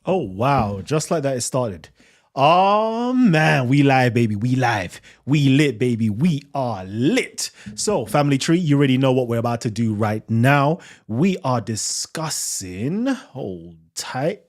Oh, wow. Just like that, it started. Oh, man. We live, baby. We live. We lit, baby. We are lit. So, family tree, you already know what we're about to do right now. We are discussing, hold tight.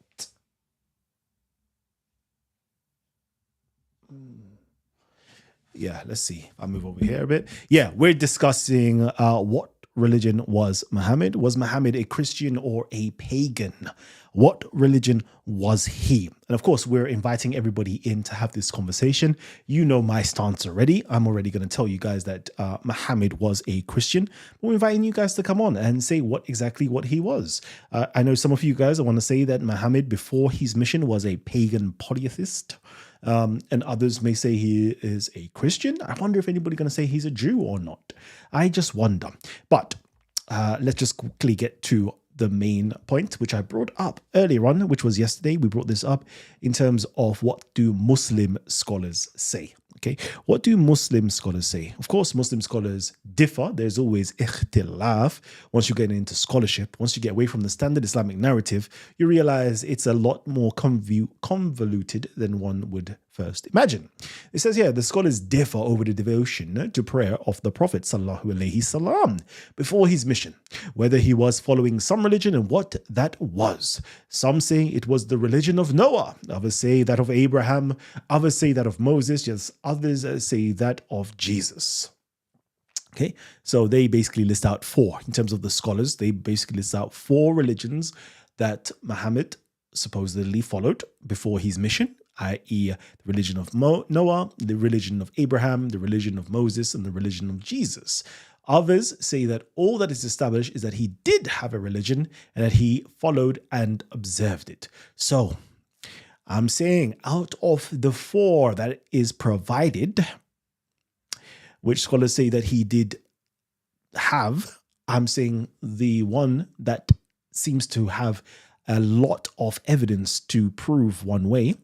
Yeah, let's see. I'll move over here a bit. Yeah, we're discussing what religion was Muhammad. Was Muhammad a Christian or a pagan? What religion was he? And of course, we're inviting everybody in to have this conversation. You know my stance already. I'm already going to tell you guys that Muhammad was a Christian. We're inviting you guys to come on and say what he was. I know some of you guys want to say that Muhammad, before his mission, was a pagan polytheist. And others may say he is a Christian. I wonder if anybody's going to say he's a Jew or not. I just wonder. But let's just quickly get to the main point, which I brought up earlier on, which was yesterday. We brought this up in terms of what do Muslim scholars say. Okay, what do Muslim scholars say? Of course, Muslim scholars differ. There's always ikhtilaf. Once you get into scholarship, once you get away from the standard Islamic narrative, you realize it's a lot more convoluted than one would first imagine. It says here, the scholars differ over the devotion to prayer of the Prophet sallallahu alaihi salam before his mission, whether he was following some religion and what that was. Some say it was the religion of Noah, others say that of Abraham, others say that of Moses, yes, others say that of Jesus. Okay, so they basically list out four. In terms of the scholars, they basically list out four religions that Muhammad supposedly followed before his mission, i.e., the religion of Noah, the religion of Abraham, the religion of Moses, and the religion of Jesus. Others say that all that is established is that he did have a religion and that he followed and observed it. So I'm saying out of the four that is provided, which scholars say that he did have, I'm saying the one that seems to have a lot of evidence to prove one way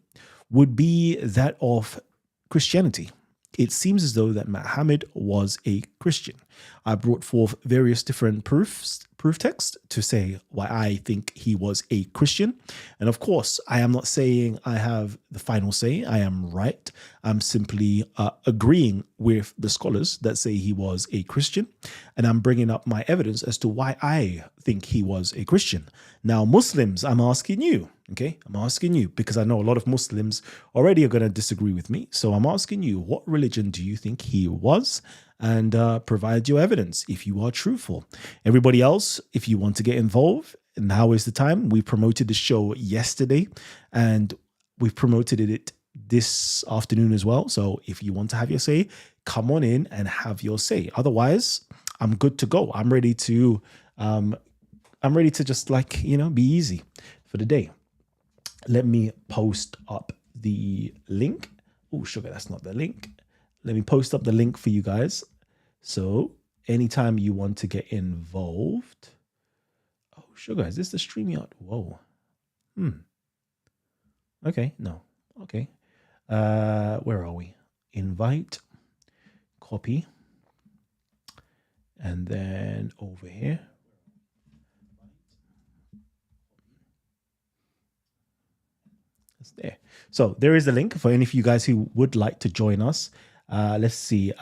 would be that of Christianity. It seems as though that Muhammad was a Christian. I brought forth various different proof texts to say why I think he was a Christian. And of course, I am not saying I have the final say. I am right. I'm simply agreeing with the scholars that say he was a Christian. And I'm bringing up my evidence as to why I think he was a Christian. Now, Muslims, I'm asking you, okay? I'm asking you because I know a lot of Muslims already are going to disagree with me. So I'm asking you, what religion do you think he was? And provide your evidence if you are truthful. Everybody else, if you want to get involved, now is the time. We promoted the show yesterday and we've promoted it this afternoon as well. So if you want to have your say, come on in and have your say. Otherwise, I'm good to go. I'm ready to just be easy for the day. Let me post up the link. Oh, sugar, that's not the link. Let me post up the link for you guys. So anytime you want to get involved. Oh, sugar, is this the StreamYard? Whoa. Okay, no. Okay. Where are we? Invite, copy, and then over here. It's there. So there is a link for any of you guys who would like to join us. Let's see.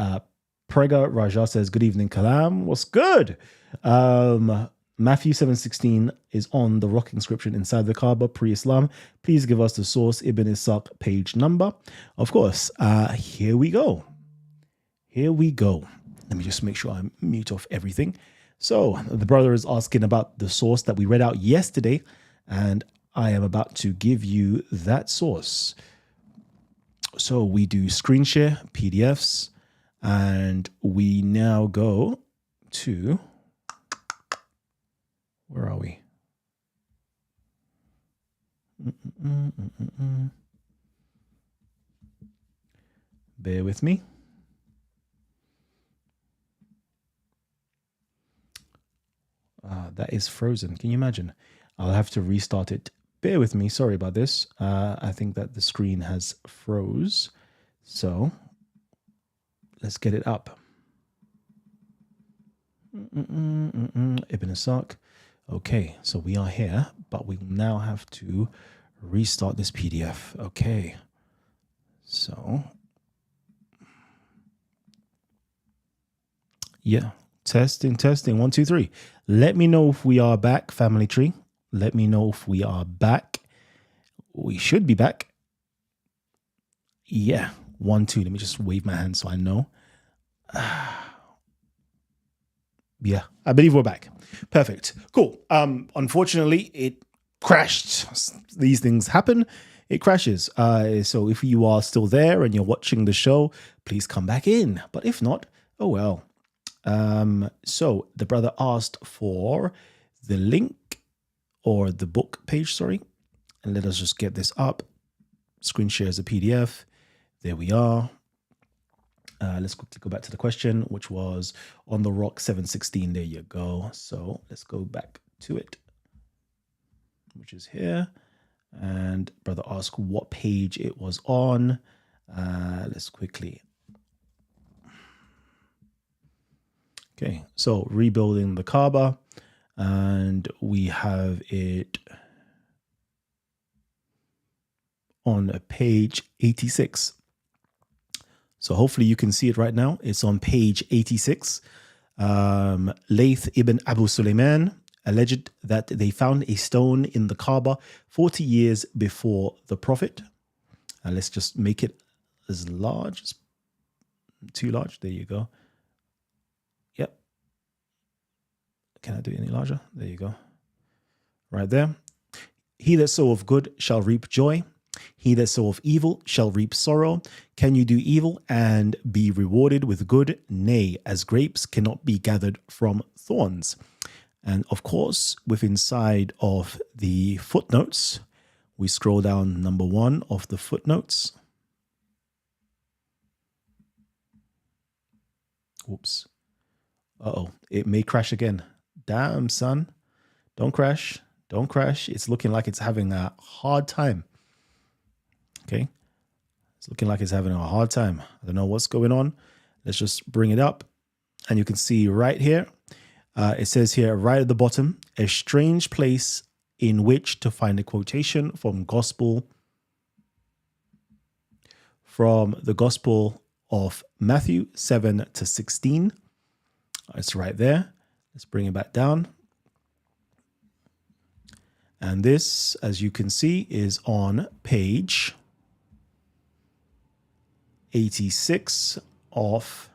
Prega Raja says, good evening, Kalam. What's good? Matthew 7:16 is on the rock inscription inside the Kaaba pre-Islam. Please give us the source, Ibn Ishaq, page number. Of course, here we go. Here we go. Let me just make sure I mute off everything. So the brother is asking about the source that we read out yesterday, and I am about to give you that source. So we do screen share, PDFs, and we now go to, where are we? Bear with me. That is frozen. Can you imagine? I'll have to restart it. Bear with me. Sorry about this. I think that the screen has froze. So let's get it up. Ibn Ishaq. Okay, so we are here, but we now have to restart this PDF. Okay. So, yeah. Testing. 1, 2, 3. Let me know if we are back, family tree. Let me know if we are back. We should be back. Yeah. 1, 2. Let me just wave my hand so I know. Yeah, I believe we're back. Perfect. Cool. Unfortunately, it crashed. These things happen. It crashes. So if you are still there and you're watching the show, please come back in. But if not, oh well. So the brother asked for the link or the book page, sorry. And let us just get this up. Screen share as a PDF. There we are. Let's quickly go back to the question, which was on the rock 716. There you go. So let's go back to it, which is here. And brother asked what page it was on. Let's quickly. Okay, so rebuilding the Kaaba. And we have it on page 86. So hopefully you can see it right now. It's on page 86. Layth ibn Abu Sulaiman alleged that they found a stone in the Kaaba 40 years before the Prophet. Let's just make it as large as too large. There you go. Yep. Can I do it any larger? There you go. Right there. He that soweth good shall reap joy. He that soweth evil shall reap sorrow. Can you do evil and be rewarded with good? Nay, as grapes cannot be gathered from thorns. And of course, within inside of the footnotes, we scroll down number 1 of the footnotes. Oops. Uh-oh, it may crash again. Damn, son. Don't crash. Don't crash. It's looking like it's having a hard time. Okay. It's looking like it's having a hard time. I don't know what's going on. Let's just bring it up. And you can see right here, it says here right at the bottom, a strange place in which to find a quotation from the Gospel of Matthew 7-16. It's right there. Let's bring it back down. And this, as you can see, is on page 86 of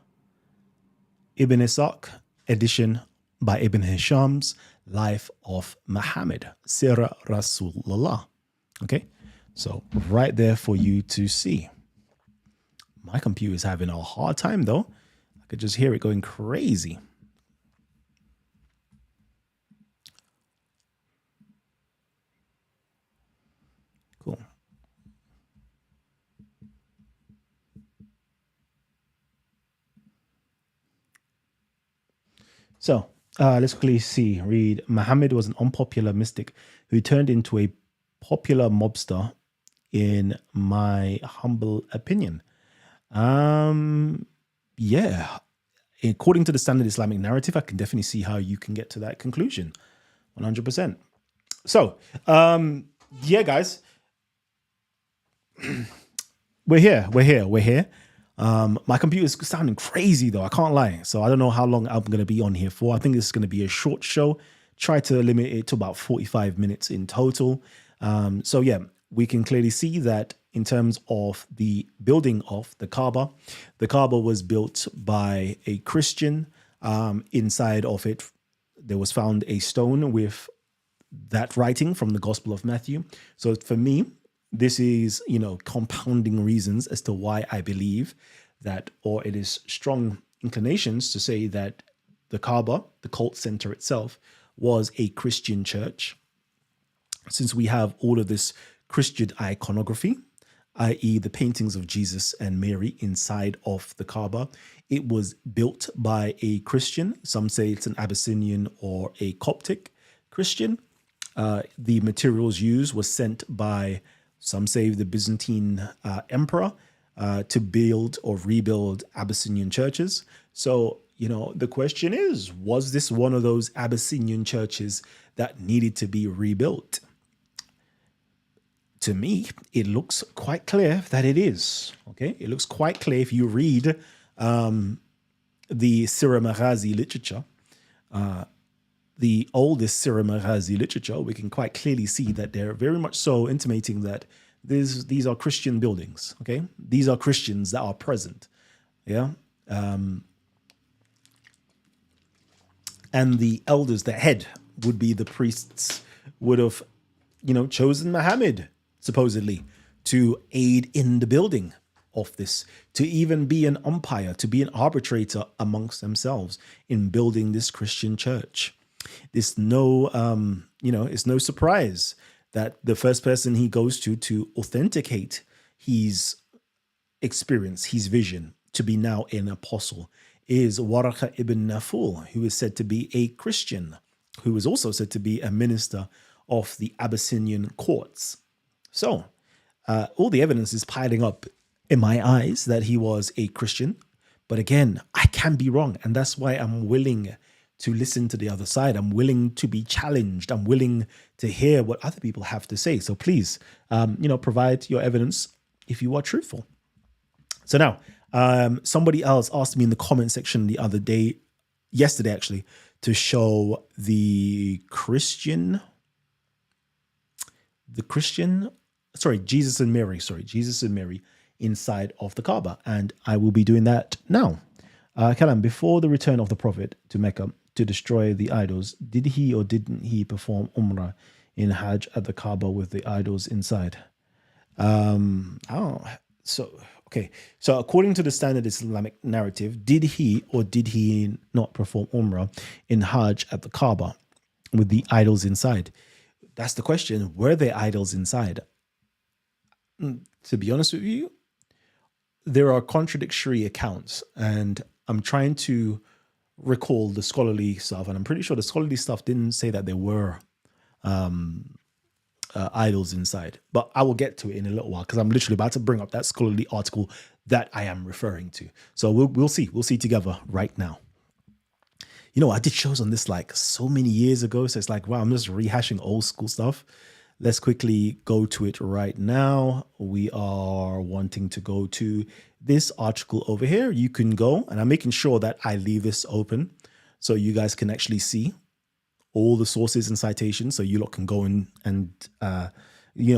Ibn Ishaq, edition by Ibn Hisham's Life of Muhammad, Sirah Rasulullah. Okay, so right there for you to see. My computer is having a hard time though. I could just hear it going crazy. Cool. So let's quickly read. Muhammad was an unpopular mystic who turned into a popular mobster, in my humble opinion. Yeah. According to the standard Islamic narrative, I can definitely see how you can get to that conclusion. 100%. So, yeah, guys. We're here. My computer's sounding crazy though. I can't lie. So I don't know how long I'm going to be on here for. I think this is going to be a short show. Try to limit it to about 45 minutes in total. So yeah, we can clearly see that in terms of the building of the Kaaba was built by a Christian. Inside of it, there was found a stone with that writing from the Gospel of Matthew. So for me, this is, compounding reasons as to why I believe that, or it is strong inclinations to say that the Kaaba, the cult center itself, was a Christian church. Since we have all of this Christian iconography, i.e. the paintings of Jesus and Mary inside of the Kaaba, it was built by a Christian. Some say it's an Abyssinian or a Coptic Christian. The materials used were sent by, some say, the Byzantine emperor to build or rebuild Abyssinian churches. So, the question is, was this one of those Abyssinian churches that needed to be rebuilt? to me, it looks quite clear that it is. Okay, it looks quite clear if you read the Sirah Maghazi literature, the oldest Sirah Maghazi literature. We can quite clearly see that they're very much so intimating that these are Christian buildings. Okay, these are Christians that are present. Yeah. And the elders, the head would be the priests, would have, chosen Muhammad, supposedly, to aid in the building of this, to even be an umpire, to be an arbitrator amongst themselves in building this Christian church. It's no, it's no surprise that the first person he goes to authenticate his experience, his vision, to be now an apostle, is Waraka ibn Naful, who is said to be a Christian, who is also said to be a minister of the Abyssinian courts. So all the evidence is piling up in my eyes that he was a Christian. But again, I can be wrong. And that's why I'm willing to listen to the other side. I'm willing to be challenged. I'm willing to hear what other people have to say. So please, provide your evidence if you are truthful. So now, somebody else asked me in the comment section yesterday actually, to show Jesus and Mary inside of the Kaaba. And I will be doing that now. Kalam, before the return of the Prophet to Mecca to destroy the idols, did he or didn't he perform Umrah in Hajj at the Kaaba with the idols inside? So according to the standard Islamic narrative, did he or did he not perform Umrah in Hajj at the Kaaba with the idols inside? That's the question. Were there idols inside? To be honest with you, there are contradictory accounts, and I'm trying to recall the scholarly stuff, and I'm pretty sure the scholarly stuff didn't say that there were idols inside, but I will get to it in a little while because I'm literally about to bring up that scholarly article that I am referring to. So we'll see together right now. I did shows on this like so many years ago, so it's like, wow, I'm just rehashing old school stuff. Let's quickly go to it right now. We are wanting to go to this article over here. You can go, and I'm making sure that I leave this open so you guys can actually see all the sources and citations, so you lot can go in and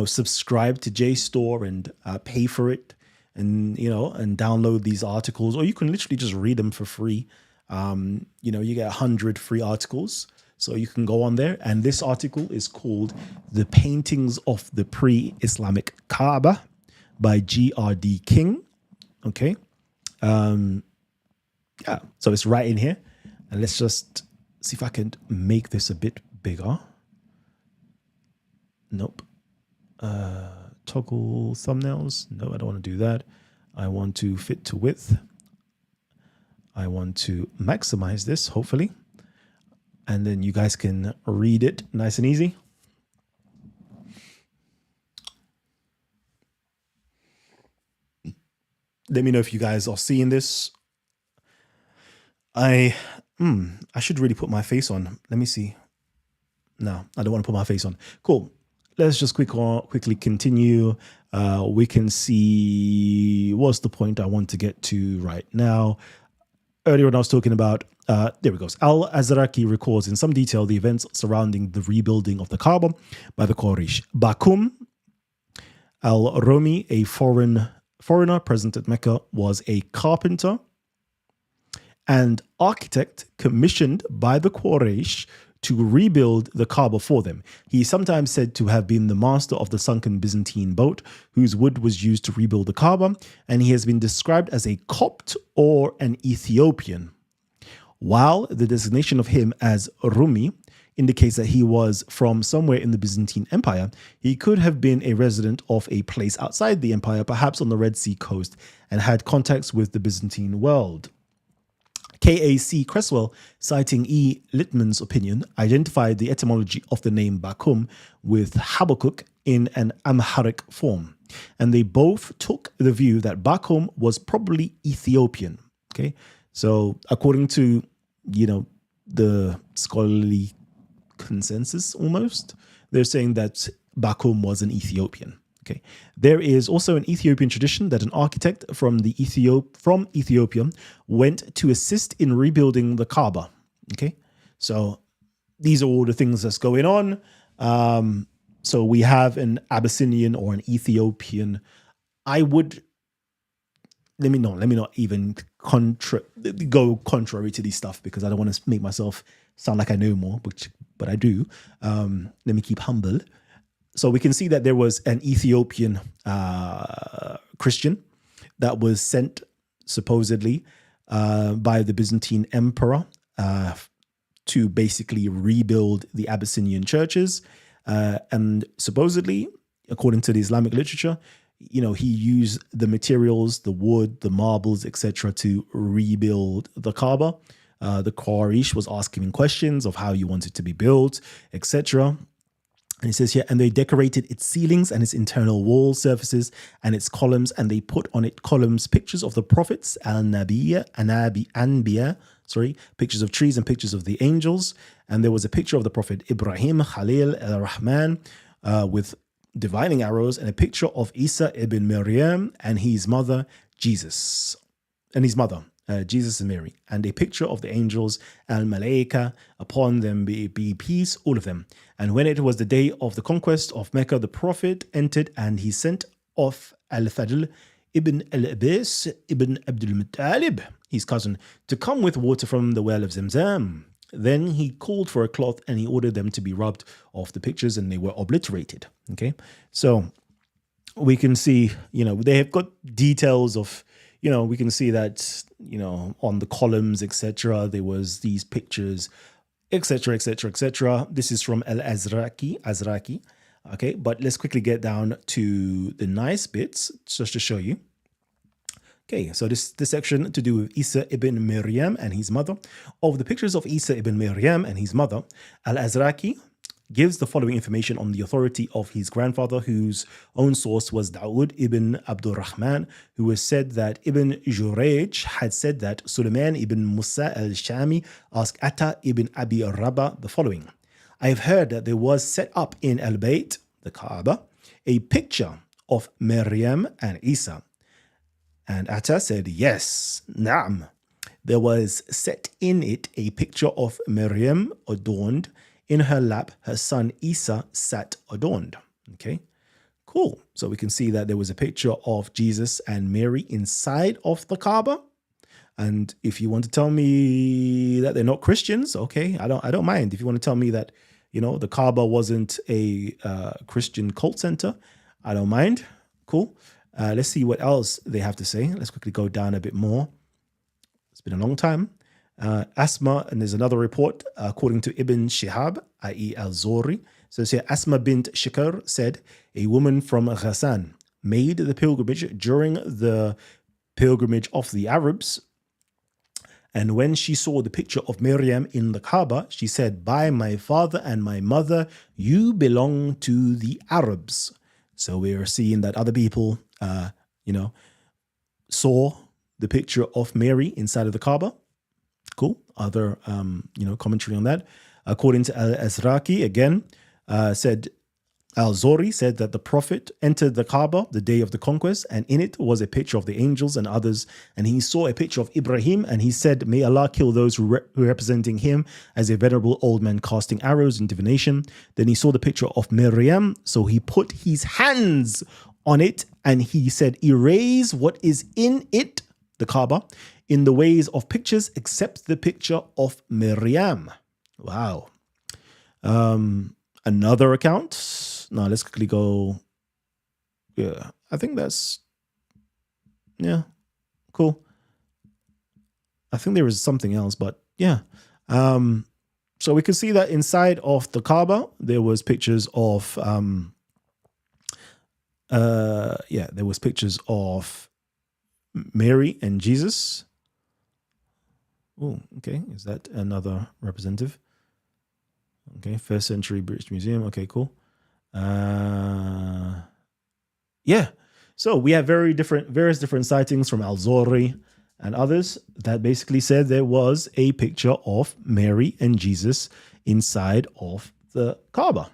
subscribe to JSTOR and pay for it, and and download these articles, or you can literally just read them for free. You get 100 free articles, so you can go on there. And this article is called "The Paintings of the Pre-Islamic Kaaba" by G.R.D. King. Okay, so it's right in here, and let's just see if I can make this a bit bigger. Nope. Toggle thumbnails. No, I don't want to do that. I want to fit to width. I want to maximize this, hopefully. And then you guys can read it nice and easy. Let me know if you guys are seeing this. I should really put my face on. Let me see. No, I don't want to put my face on. Cool. Let's just quickly continue. We can see what's the point I want to get to right now. Earlier when I was talking about, there we go. Al-Azraqi records in some detail the events surrounding the rebuilding of the Kaaba by the Quraysh. Bakum al-Rumi, a foreigner present at Mecca, was a carpenter and architect commissioned by the Quraysh to rebuild the Kaaba for them. He is sometimes said to have been the master of the sunken Byzantine boat whose wood was used to rebuild the Kaaba, and he has been described as a Copt or an Ethiopian. While the designation of him as Rumi indicates that he was from somewhere in the Byzantine Empire, he could have been a resident of a place outside the empire, perhaps on the Red Sea coast, and had contacts with the Byzantine world. K.A.C. Cresswell, citing E. Littman's opinion, identified the etymology of the name Bakum with Habakkuk in an Amharic form. And they both took the view that Bakum was probably Ethiopian. Okay, so according to, the scholarly consensus almost, they're saying that Bakum was an Ethiopian. Okay. There is also an Ethiopian tradition that an architect from Ethiopia went to assist in rebuilding the Kaaba. Okay. So these are all the things that's going on. So we have an Abyssinian or an Ethiopian. I would let me not even go contrary to these stuff, because I don't want to make myself sound like I know more, but I do. Let me keep humble. So we can see that there was an Ethiopian Christian that was sent supposedly by the Byzantine emperor to basically rebuild the Abyssinian churches. And supposedly, according to the Islamic literature, he used the materials, the wood, the marbles, etc., to rebuild the Kaaba. The Quraysh was asking him questions of how you want it to be built, etc. And it says here, and they decorated its ceilings and its internal wall surfaces and its columns, and they put on it columns, pictures of the prophets, Anbiya, pictures of trees and pictures of the angels. And there was a picture of the prophet Ibrahim, Khalil al-Rahman, with divining arrows, and a picture of Isa ibn Maryam and his mother, Jesus, Jesus and Mary, and a picture of the angels, al-Malaika, upon them be peace, all of them. And when it was the day of the conquest of Mecca, the prophet entered, and he sent off al-Fadl ibn al-Abbas ibn Abdul Muttalib, his cousin, to come with water from the well of Zamzam. Then he called for a cloth, and he ordered them to be rubbed off the pictures, and they were obliterated. Okay, so we can see, they have got details of, we can see that, on the columns, etc., there was these pictures, etc., etc., etc. This is from Azraqi. Okay, but let's quickly get down to the nice bits just to show you. Okay, so this section to do with Isa ibn Maryam and his mother. Of the pictures of Isa ibn Maryam and his mother, Al-Azraqi gives the following information on the authority of his grandfather, whose own source was Dawood ibn Abdurrahman, who has said that Ibn Jurayj had said that Sulaiman ibn Musa al-Shami asked Atta ibn Abi Rabah the following: I have heard that there was set up in Al-Bayt, the Kaaba, a picture of Maryam and Isa. And Atta said, yes, na'am. There was set in it a picture of Maryam adorned. In her lap, her son Isa sat adorned. Okay, cool. So we can see that there was a picture of Jesus and Mary inside of the Kaaba. And if you want to tell me that they're not Christians, okay, I don't mind. If you want to tell me that, the Kaaba wasn't a Christian cult center, I don't mind. Cool. Let's see what else they have to say. Let's quickly go down a bit more. It's been a long time. Asma, and there's another report according to Ibn Shihab, i.e. al-Zori. So here, Asma bint Shikar said, a woman from Ghassan made the pilgrimage during the pilgrimage of the Arabs. And when she saw the picture of Maryam in the Kaaba, she said, by my father and my mother, you belong to the Arabs. So we're seeing that other people, saw the picture of Mary inside of the Kaaba. Cool. Other, commentary on that. According to Al-Azraqi, again, Al-Zori said that the Prophet entered the Kaaba the day of the conquest, and in it was a picture of the angels and others. And he saw a picture of Ibrahim, and he said, may Allah kill those who representing him as a venerable old man casting arrows in divination. Then he saw the picture of Maryam, so he put his hands on it, and he said, erase what is in it, the Kaaba, in the ways of pictures, except the picture of Maryam. Wow. Another account. Now let's quickly go. Yeah, I think that's, yeah, cool. I think there is something else, but yeah. So we can see that inside of the Kaaba, there was pictures of, there was pictures of Mary and Jesus. Oh, okay. Is that another representative? Okay, first century British Museum. Okay, cool. Yeah. So we have various different sightings from Al-Zori and others that basically said there was a picture of Mary and Jesus inside of the Kaaba.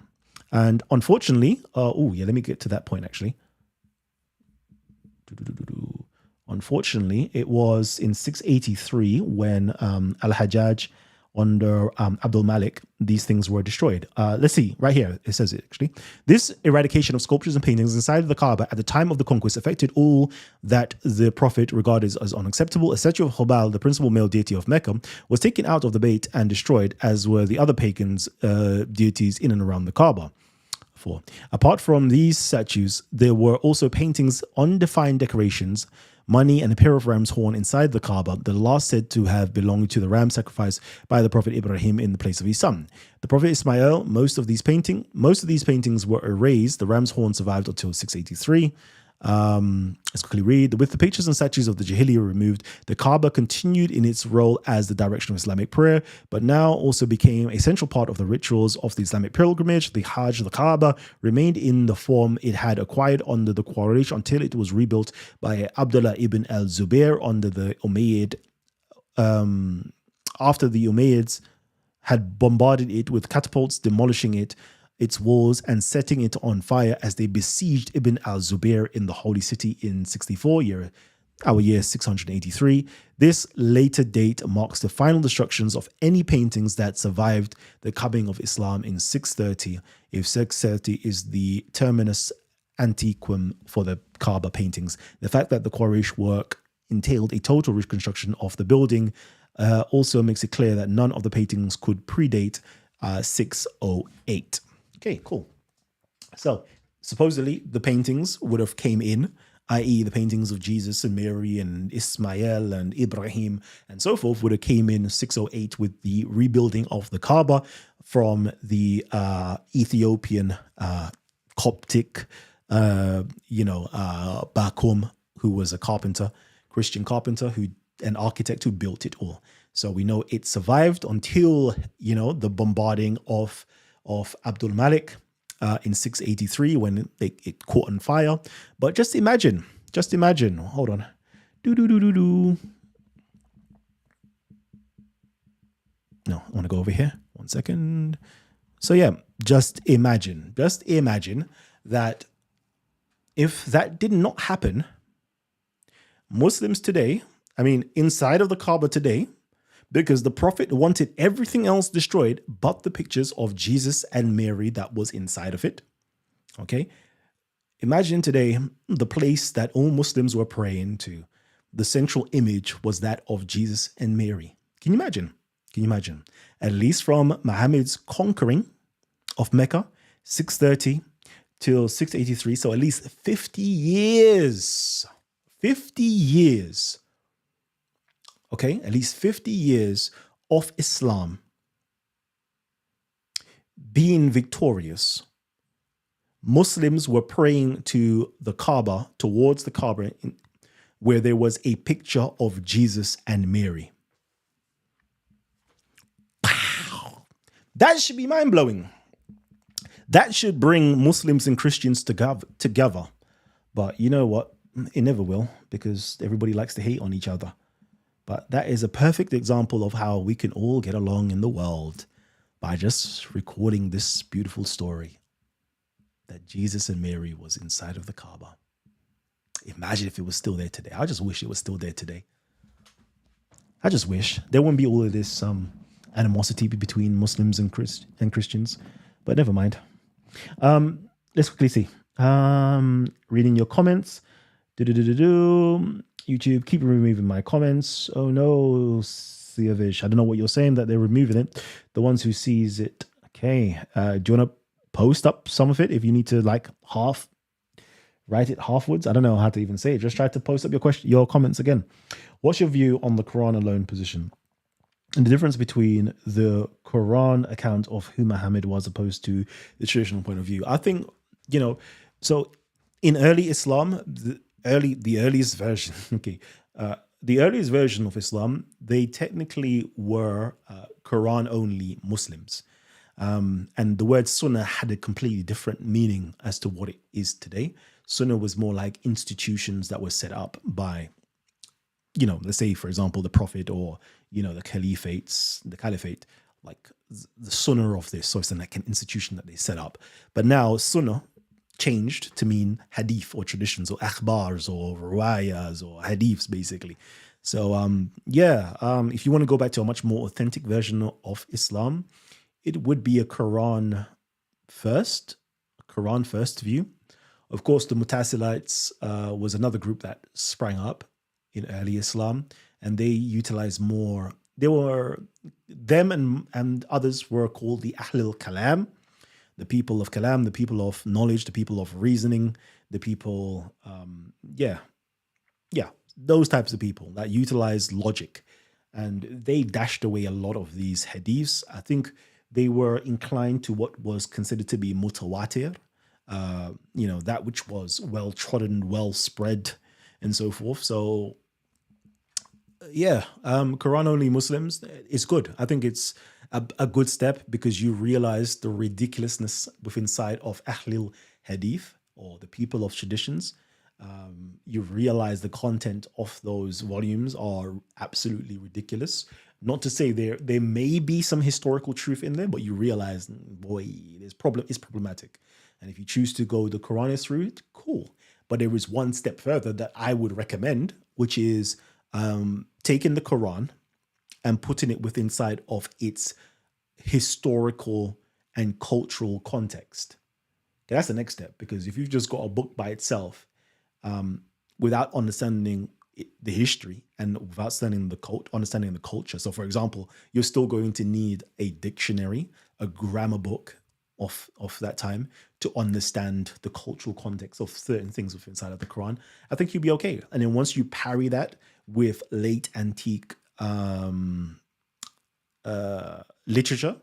And unfortunately, let me get to that point actually. Unfortunately, it was in 683 when Al-Hajjaj under Abdul Malik, these things were destroyed. Let's see, right here, it says it actually. This eradication of sculptures and paintings inside the Kaaba at the time of the conquest affected all that the Prophet regarded as unacceptable. A statue of Hubal, the principal male deity of Mecca, was taken out of the Bayt and destroyed, as were the other pagans' deities in and around the Kaaba. Apart from these statues, there were also paintings, undefined decorations, money, and a pair of ram's horn inside the Kaaba, the last said to have belonged to the ram sacrificed by the Prophet Ibrahim in the place of his son. The Prophet Ismail, most of these paintings were erased. The ram's horn survived until 683. Let's quickly read. With the pictures and statues of the Jahiliyyah removed, the Kaaba continued in its role as the direction of Islamic prayer, but now also became a central part of the rituals of the Islamic pilgrimage. The Hajj, the Kaaba, remained in the form it had acquired under the Quraysh until it was rebuilt by Abdullah ibn al-Zubair under the Umayyad. After the Umayyads had bombarded it with catapults, demolishing its walls and setting it on fire as they besieged Ibn al-Zubair in the holy city in 64, our year 683. This later date marks the final destructions of any paintings that survived the coming of Islam in 630, if 630 is the terminus antiquum for the Kaaba paintings. The fact that the Quraysh work entailed a total reconstruction of the building also makes it clear that none of the paintings could predate 608. Okay, cool. So supposedly the paintings would have came in, i.e. the paintings of Jesus and Mary and Ismail and Ibrahim and so forth would have came in 608 with the rebuilding of the Kaaba from the Ethiopian Coptic, Bakum, who was a carpenter, Christian carpenter, an architect who built it all. So we know it survived until, the bombarding of Abdul Malik in 683 when it caught on fire. But just imagine, hold on. No, I want to go over here. 1 second. So yeah, just imagine that if that did not happen, Muslims today, inside of the Kaaba today, because the Prophet wanted everything else destroyed but the pictures of Jesus and Mary that was inside of it. Okay? Imagine today the place that all Muslims were praying to. The central image was that of Jesus and Mary. Can you imagine? At least from Muhammad's conquering of Mecca, 630 till 683, so at least 50 years. 50 years. Okay, at least 50 years of Islam being victorious. Muslims were praying to the Kaaba, towards the Kaaba, where there was a picture of Jesus and Mary. Wow. That should be mind-blowing. That should bring Muslims and Christians together. But you know what? It never will, because everybody likes to hate on each other. But that is a perfect example of how we can all get along in the world by just recording this beautiful story that Jesus and Mary was inside of the Kaaba. Imagine if it was still there today. I just wish it was still there today. I just wish there wouldn't be all of this animosity between Muslims and Christians. But never mind. Let's quickly see. Reading your comments. YouTube, keep removing my comments. Oh no, Siavish. I don't know what you're saying, that they're removing it. The ones who sees it. Okay. Do you want to post up some of it if you need to write it halfwards? I don't know how to even say it. Just try to post up your comments again. What's your view on the Quran alone position? And the difference between the Quran account of who Muhammad was opposed to the traditional point of view? I think, so in early Islam, the earliest version, the earliest version of Islam, they technically were Quran-only Muslims. And the word Sunnah had a completely different meaning as to what it is today. Sunnah was more like institutions that were set up by, let's say, for example, the Prophet or, the caliphate, like the Sunnah of this. So it's like an institution that they set up. But now Sunnah changed to mean hadith or traditions or akhbars or riwayas or hadiths, basically. So if you want to go back to a much more authentic version of Islam, it would be a first, Quran first view. Of course, the Mutasilites was another group that sprang up in early Islam, and they utilized more. They were them and others were called the Ahlul Kalam, the people of Kalam, the people of knowledge, the people of reasoning, the people, those types of people that utilize logic. And they dashed away a lot of these hadiths. I think they were inclined to what was considered to be mutawatir, that which was well trodden, well spread, and so forth. So, Quran only Muslims, it's good. I think it's a good step because you realize the ridiculousness within side of Ahlul Hadith or the people of traditions. You realize the content of those volumes are absolutely ridiculous. Not to say there may be some historical truth in there, but you realize, boy, it's problematic. And if you choose to go the Quranist route, cool. But there is one step further that I would recommend, which is taking the Quran and putting it within inside of its historical and cultural context. Okay, that's the next step, because if you've just got a book by itself, without understanding the history and without understanding the culture. So, for example, you're still going to need a dictionary, a grammar book of that time to understand the cultural context of certain things within inside of the Quran. I think you'll be okay. And then once you parry that with late antique literature,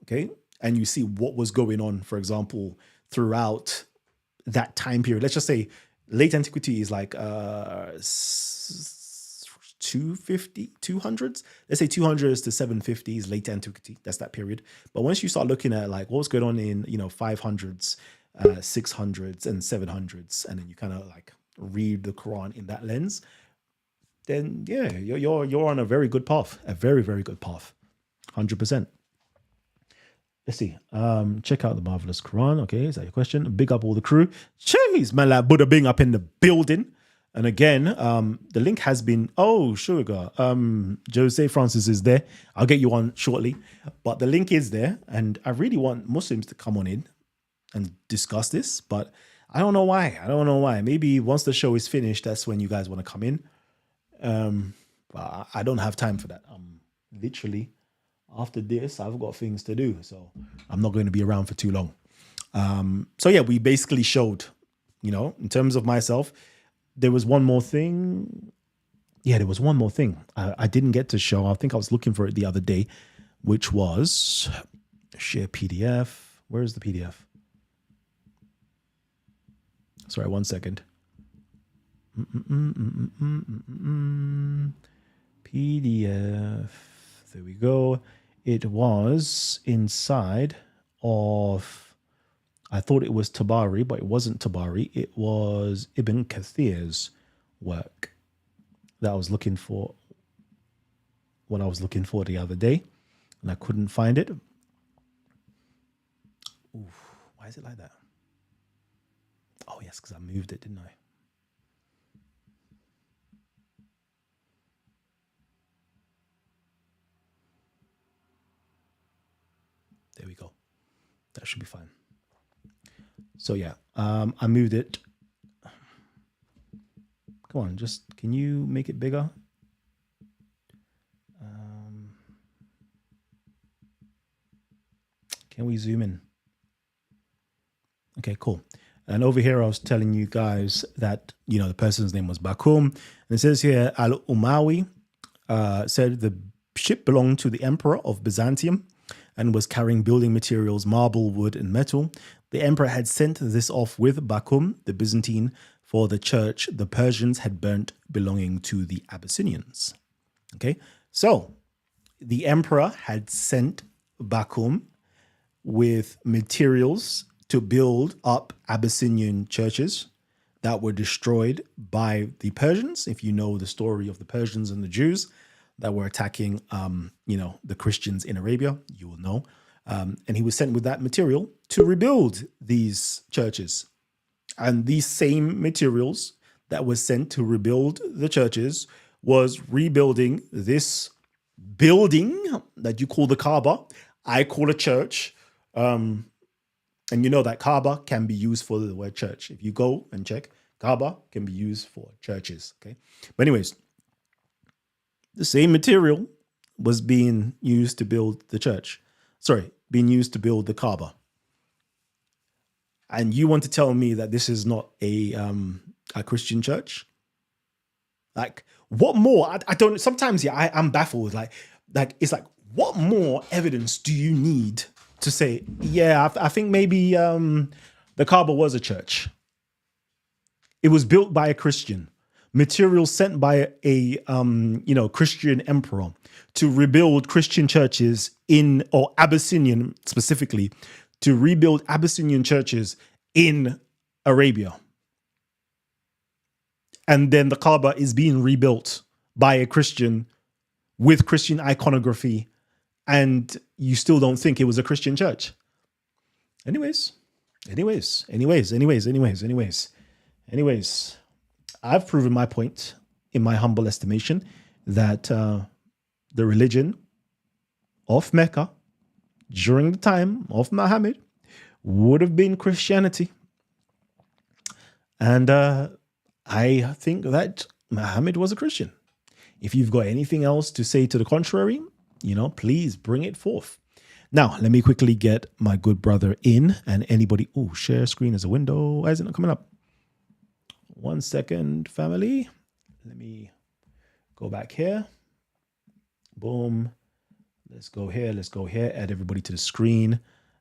okay, and you see what was going on, for example, throughout that time period. Let's just say late antiquity is like 200s. Let's say 200s to 750s, late antiquity. That's that period. But once you start looking at like what's going on in 500s, 600s, and 700s, and then you kind of like read the Quran in that lens, then yeah, you're on a very good path, a very, very good path, 100%. Let's see. Check out the marvelous Quran. Okay, is that your question? Big up all the crew. Jeez, man, like Buddha being up in the building. And again, the link has been. Oh, sugar. Jose Francis is there. I'll get you on shortly, but the link is there, and I really want Muslims to come on in and discuss this. But I don't know why. Maybe once the show is finished, that's when you guys want to come in. But I don't have time for that. I'm literally. After this, I've got things to do, so I'm not going to be around for too long. So yeah, we basically showed, in terms of myself, there was one more thing. Yeah, there was one more thing I didn't get to show. I think I was looking for it the other day, which was share PDF. Where is the PDF? Sorry, 1 second. PDF. There we go. It was inside of, I thought it was Tabari, but it wasn't Tabari. It was Ibn Kathir's work that I was looking for, what I was looking for the other day, and I couldn't find it. Oof, why is it like that? Oh, yes, because I moved it, didn't I? There we go. That should be fine. So yeah, I moved it. Come on, can you make it bigger? Can we zoom in? Okay, cool. And over here, I was telling you guys that, the person's name was Bakum. And it says here, Al-Umawi said the ship belonged to the emperor of Byzantium and was carrying building materials, marble, wood, and metal. The emperor had sent this off with Bakum, the Byzantine, for the church the Persians had burnt belonging to the Abyssinians. Okay, so the emperor had sent Bakum with materials to build up Abyssinian churches that were destroyed by the Persians. If you know the story of the Persians and the Jews that were attacking, the Christians in Arabia, you will know. And he was sent with that material to rebuild these churches. And these same materials that was sent to rebuild the churches was rebuilding this building that you call the Kaaba. I call a church. And you know that Kaaba can be used for the word church. If you go and check, Kaaba can be used for churches. Okay. But anyways, the same material was being used to build the church. Sorry, being used to build the Kaaba. And you want to tell me that this is not a Christian church? Like, what more? I don't. Sometimes, yeah, I'm baffled. Like it's like, what more evidence do you need to say? Yeah, I think maybe the Kaaba was a church. It was built by a Christian. Materials sent by a Christian emperor to rebuild Christian churches or Abyssinian specifically, to rebuild Abyssinian churches in Arabia. And then the Kaaba is being rebuilt by a Christian with Christian iconography, and you still don't think it was a Christian church. Anyways, I've proven my point, in my humble estimation, that the religion of Mecca during the time of Muhammad would have been Christianity. And I think that Muhammad was a Christian. If you've got anything else to say to the contrary, please bring it forth. Now, let me quickly get my good brother in, and anybody. Oh, share screen as a window. Why is it not coming up? 1 second, family. Let me go back here. Boom. Let's go here. Add everybody to the screen.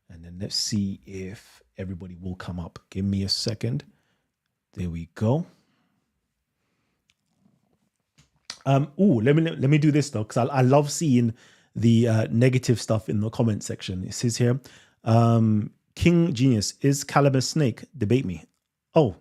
And then let's see if everybody will come up. Give me a second. There we go. Let me do this though, because I love seeing the negative stuff in the comment section. It says here, King Genius, is Calamus snake? Debate me. Oh,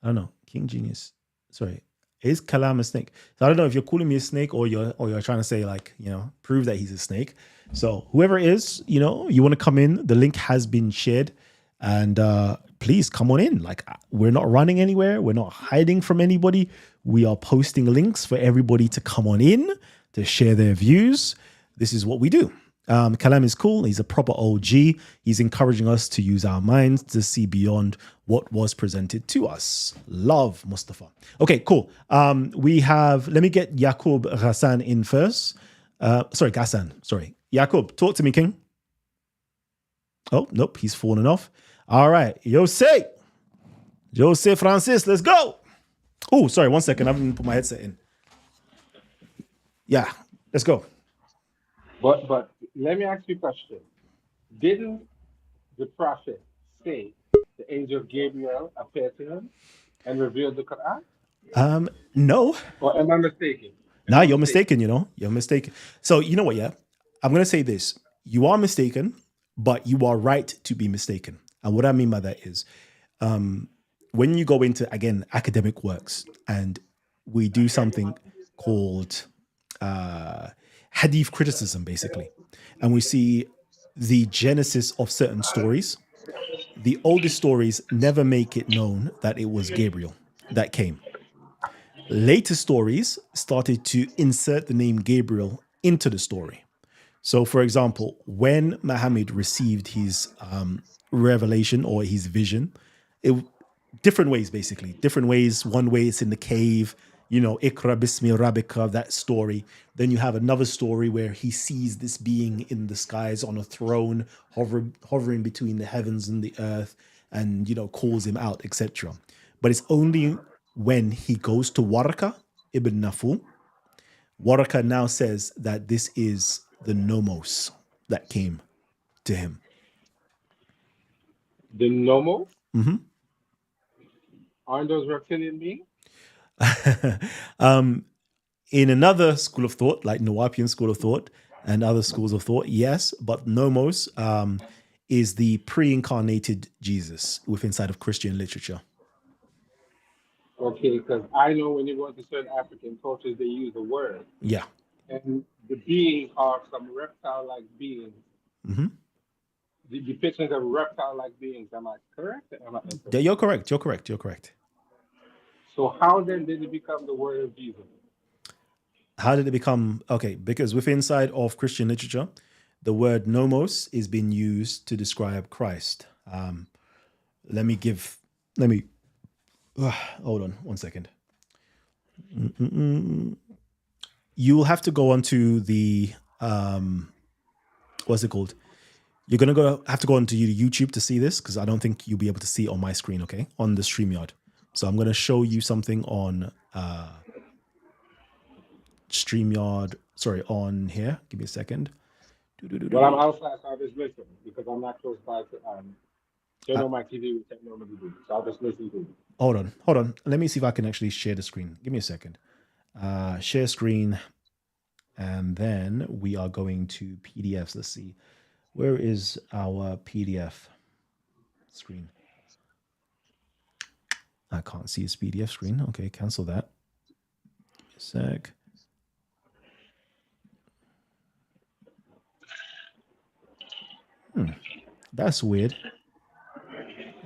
I don't know. King Genius. Sorry. Is Calamus snake? So I don't know if you're calling me a snake or you're trying to say, like, prove that he's a snake. So whoever it is, you want to come in, the link has been shared, and please come on in. Like, we're not running anywhere. We're not hiding from anybody. We are posting links for everybody to come on in to share their views. This is what we do. Kalam is cool. He's a proper OG. He's encouraging us to use our minds to see beyond what was presented to us. Love, Mustafa. Okay, cool. Let me get Yaqub Ghassan in first. Ghassan. Yaqub, talk to me, King. Oh, nope, he's fallen off. All right, Jose Francis, let's go. Oh, sorry, 1 second. I haven't put my headset in. Yeah, let's go. But let me ask you a question. Didn't the prophet say the angel Gabriel appeared to him and revealed the Quran? No. Or am I mistaken? No, you're mistaken, You're mistaken. So, you know what, yeah? I'm going to say this. You are mistaken, but you are right to be mistaken. And what I mean by that is, when you go into, again, academic works, and we do something called hadith criticism, basically, and we see the genesis of certain stories, the oldest stories never make it known that it was Gabriel that came. Later stories started to insert the name Gabriel into the story. So, for example, when Muhammad received his revelation or his vision, different ways, basically. Different ways. One way it's in the cave, Ikra Bismi Rabbika, that story. Then you have another story where he sees this being in the skies on a throne, hovering between the heavens and the earth, and, calls him out, etc. But it's only when he goes to Waraka ibn Nafu, Waraka now says that this is the Nomos that came to him. The Nomos? Mm-hmm. Aren't those reptilian beings? In another school of thought, like Nawapian school of thought and other schools of thought, yes, but Nomos is the pre-incarnated Jesus inside of Christian literature. Okay, because I know when you go into certain African cultures, they use the word. Yeah. And the beings are some reptile-like beings. Mm-hmm. the depictions of reptile-like beings. Am I correct? Or am I Yeah, incorrect? you're correct. You're correct. You're correct. So how then did it become the word of Jesus? How did it become? Okay, because within inside of Christian literature, the word nomos is being used to describe Christ. Let me give. Let me. Hold on one second. You will have to go onto the what's it called? You're gonna have to go onto YouTube to see this because I don't think you'll be able to see it on my screen. Okay, on the StreamYard. So I'm gonna show you something on StreamYard. Sorry, on here. Give me a second. Well, I'm outside, so I'll just listen because I'm not close by to turn Uh, on my TV with technology. So I'll just listen to you. hold on. Let me see if I can actually share the screen. Give me a second. Share screen, and then we are going to PDFs. Let's see. Where is our PDF screen? I can't see his PDF screen. Okay, cancel that. Give me a sec. That's weird.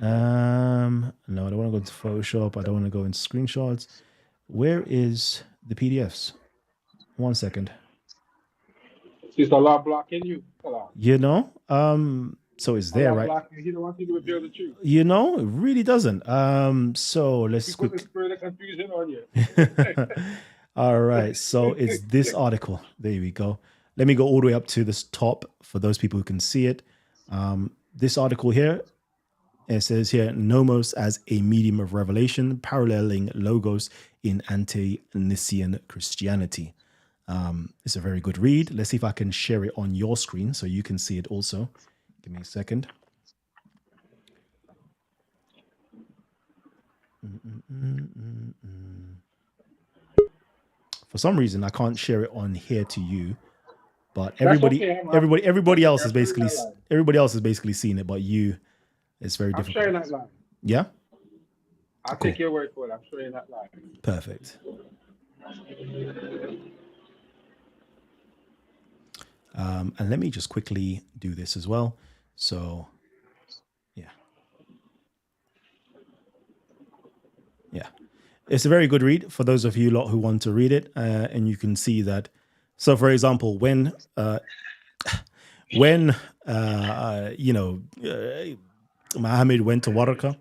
No, I don't want to go into Photoshop. I don't want to go into screenshots. Where is the PDFs? 1 second. Sister Allah blocking you. You know, so it's there, Allah right? blocking you. He don't want you to reveal the truth. You know, it really doesn't. So let's He put the quick. spirit of confusion on you. All right, so it's this article. There we go. Let me go all the way up to this top for those people who can see it. This article here, it says here, nomos as a medium of revelation, paralleling logos in ante-Nicene Christianity. It's a very good read. Let's see if I can share it on your screen so you can see it also. Give me a second. For some reason, I can't share it on here to you, but That's okay. everybody else is I'm sharing basically seeing it, but you, it's very I'm difficult. sharing that line. Yeah. I'll Cool. take your word for it. I'm sharing that line. Perfect. And let me just quickly do this as well. So, yeah, it's a very good read for those of you lot who want to read it, and you can see that. So, for example, when Muhammad went to Waraka,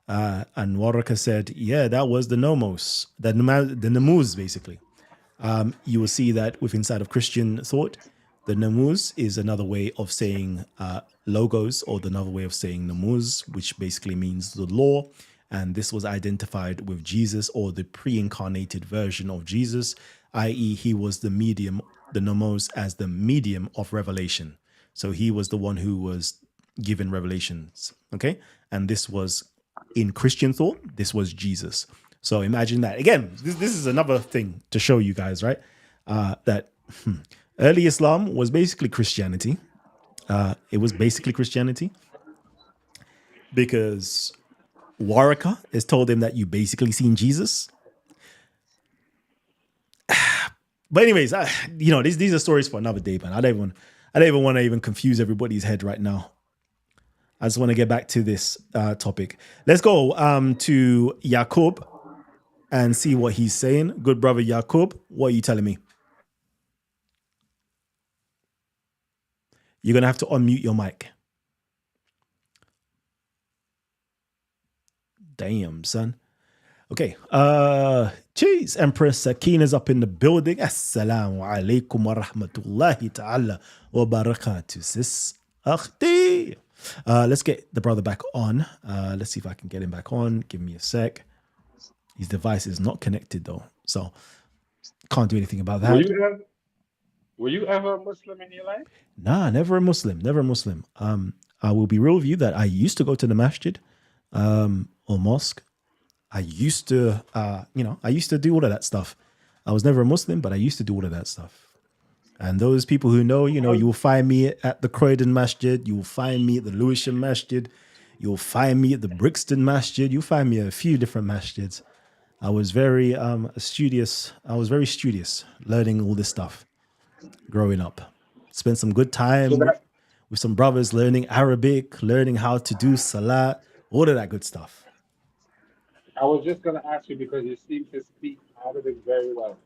and Waraka said, "Yeah, that was the nomos, the namuz, basically." You will see that with inside of Christian thought, the namuz is another way of saying logos, or another way of saying namuz, which basically means the law. And this was identified with Jesus, or the pre-incarnated version of Jesus, i.e. he was the medium, the nomos as the medium of revelation. So he was the one who was given revelations, okay? And this was, in Christian thought, this was Jesus. So imagine that. Again, this is another thing to show you guys, right? That early Islam was basically Christianity. It was basically Christianity because Waraka has told him that you basically seen Jesus. But anyways, these are stories for another day, man. I don't even want to even confuse everybody's head right now. I just want to get back to this topic. Let's go to Yaqub and see what he's saying. Good brother Yaqub, what are you telling me? You're going to have to unmute your mic. Damn, son. Okay. Cheese. Empress Sakina's up in the building. Assalamu alaikum wa rahmatullahi ta'ala wa barakatuh, sis. Akhti. Let's get the brother back on. Let's see if I can get him back on. Give me a sec. His device is not connected though, so can't do anything about that. Were you ever a Muslim in your life? Nah, never a Muslim. Never a Muslim. I will be real with you that I used to go to the masjid or mosque. I used to, I used to do all of that stuff. I was never a Muslim, but I used to do all of that stuff. And those people who know, you will find me at the Croydon Masjid. You will find me at the Lewisham Masjid. You'll find me at the Brixton Masjid. You'll find me at a few different masjids. I was very studious. I was very studious learning all this stuff growing up. Spent some good time with some brothers learning Arabic, learning how to do salat, all of that good stuff. I was just going to ask you because you seem to speak Arabic very well.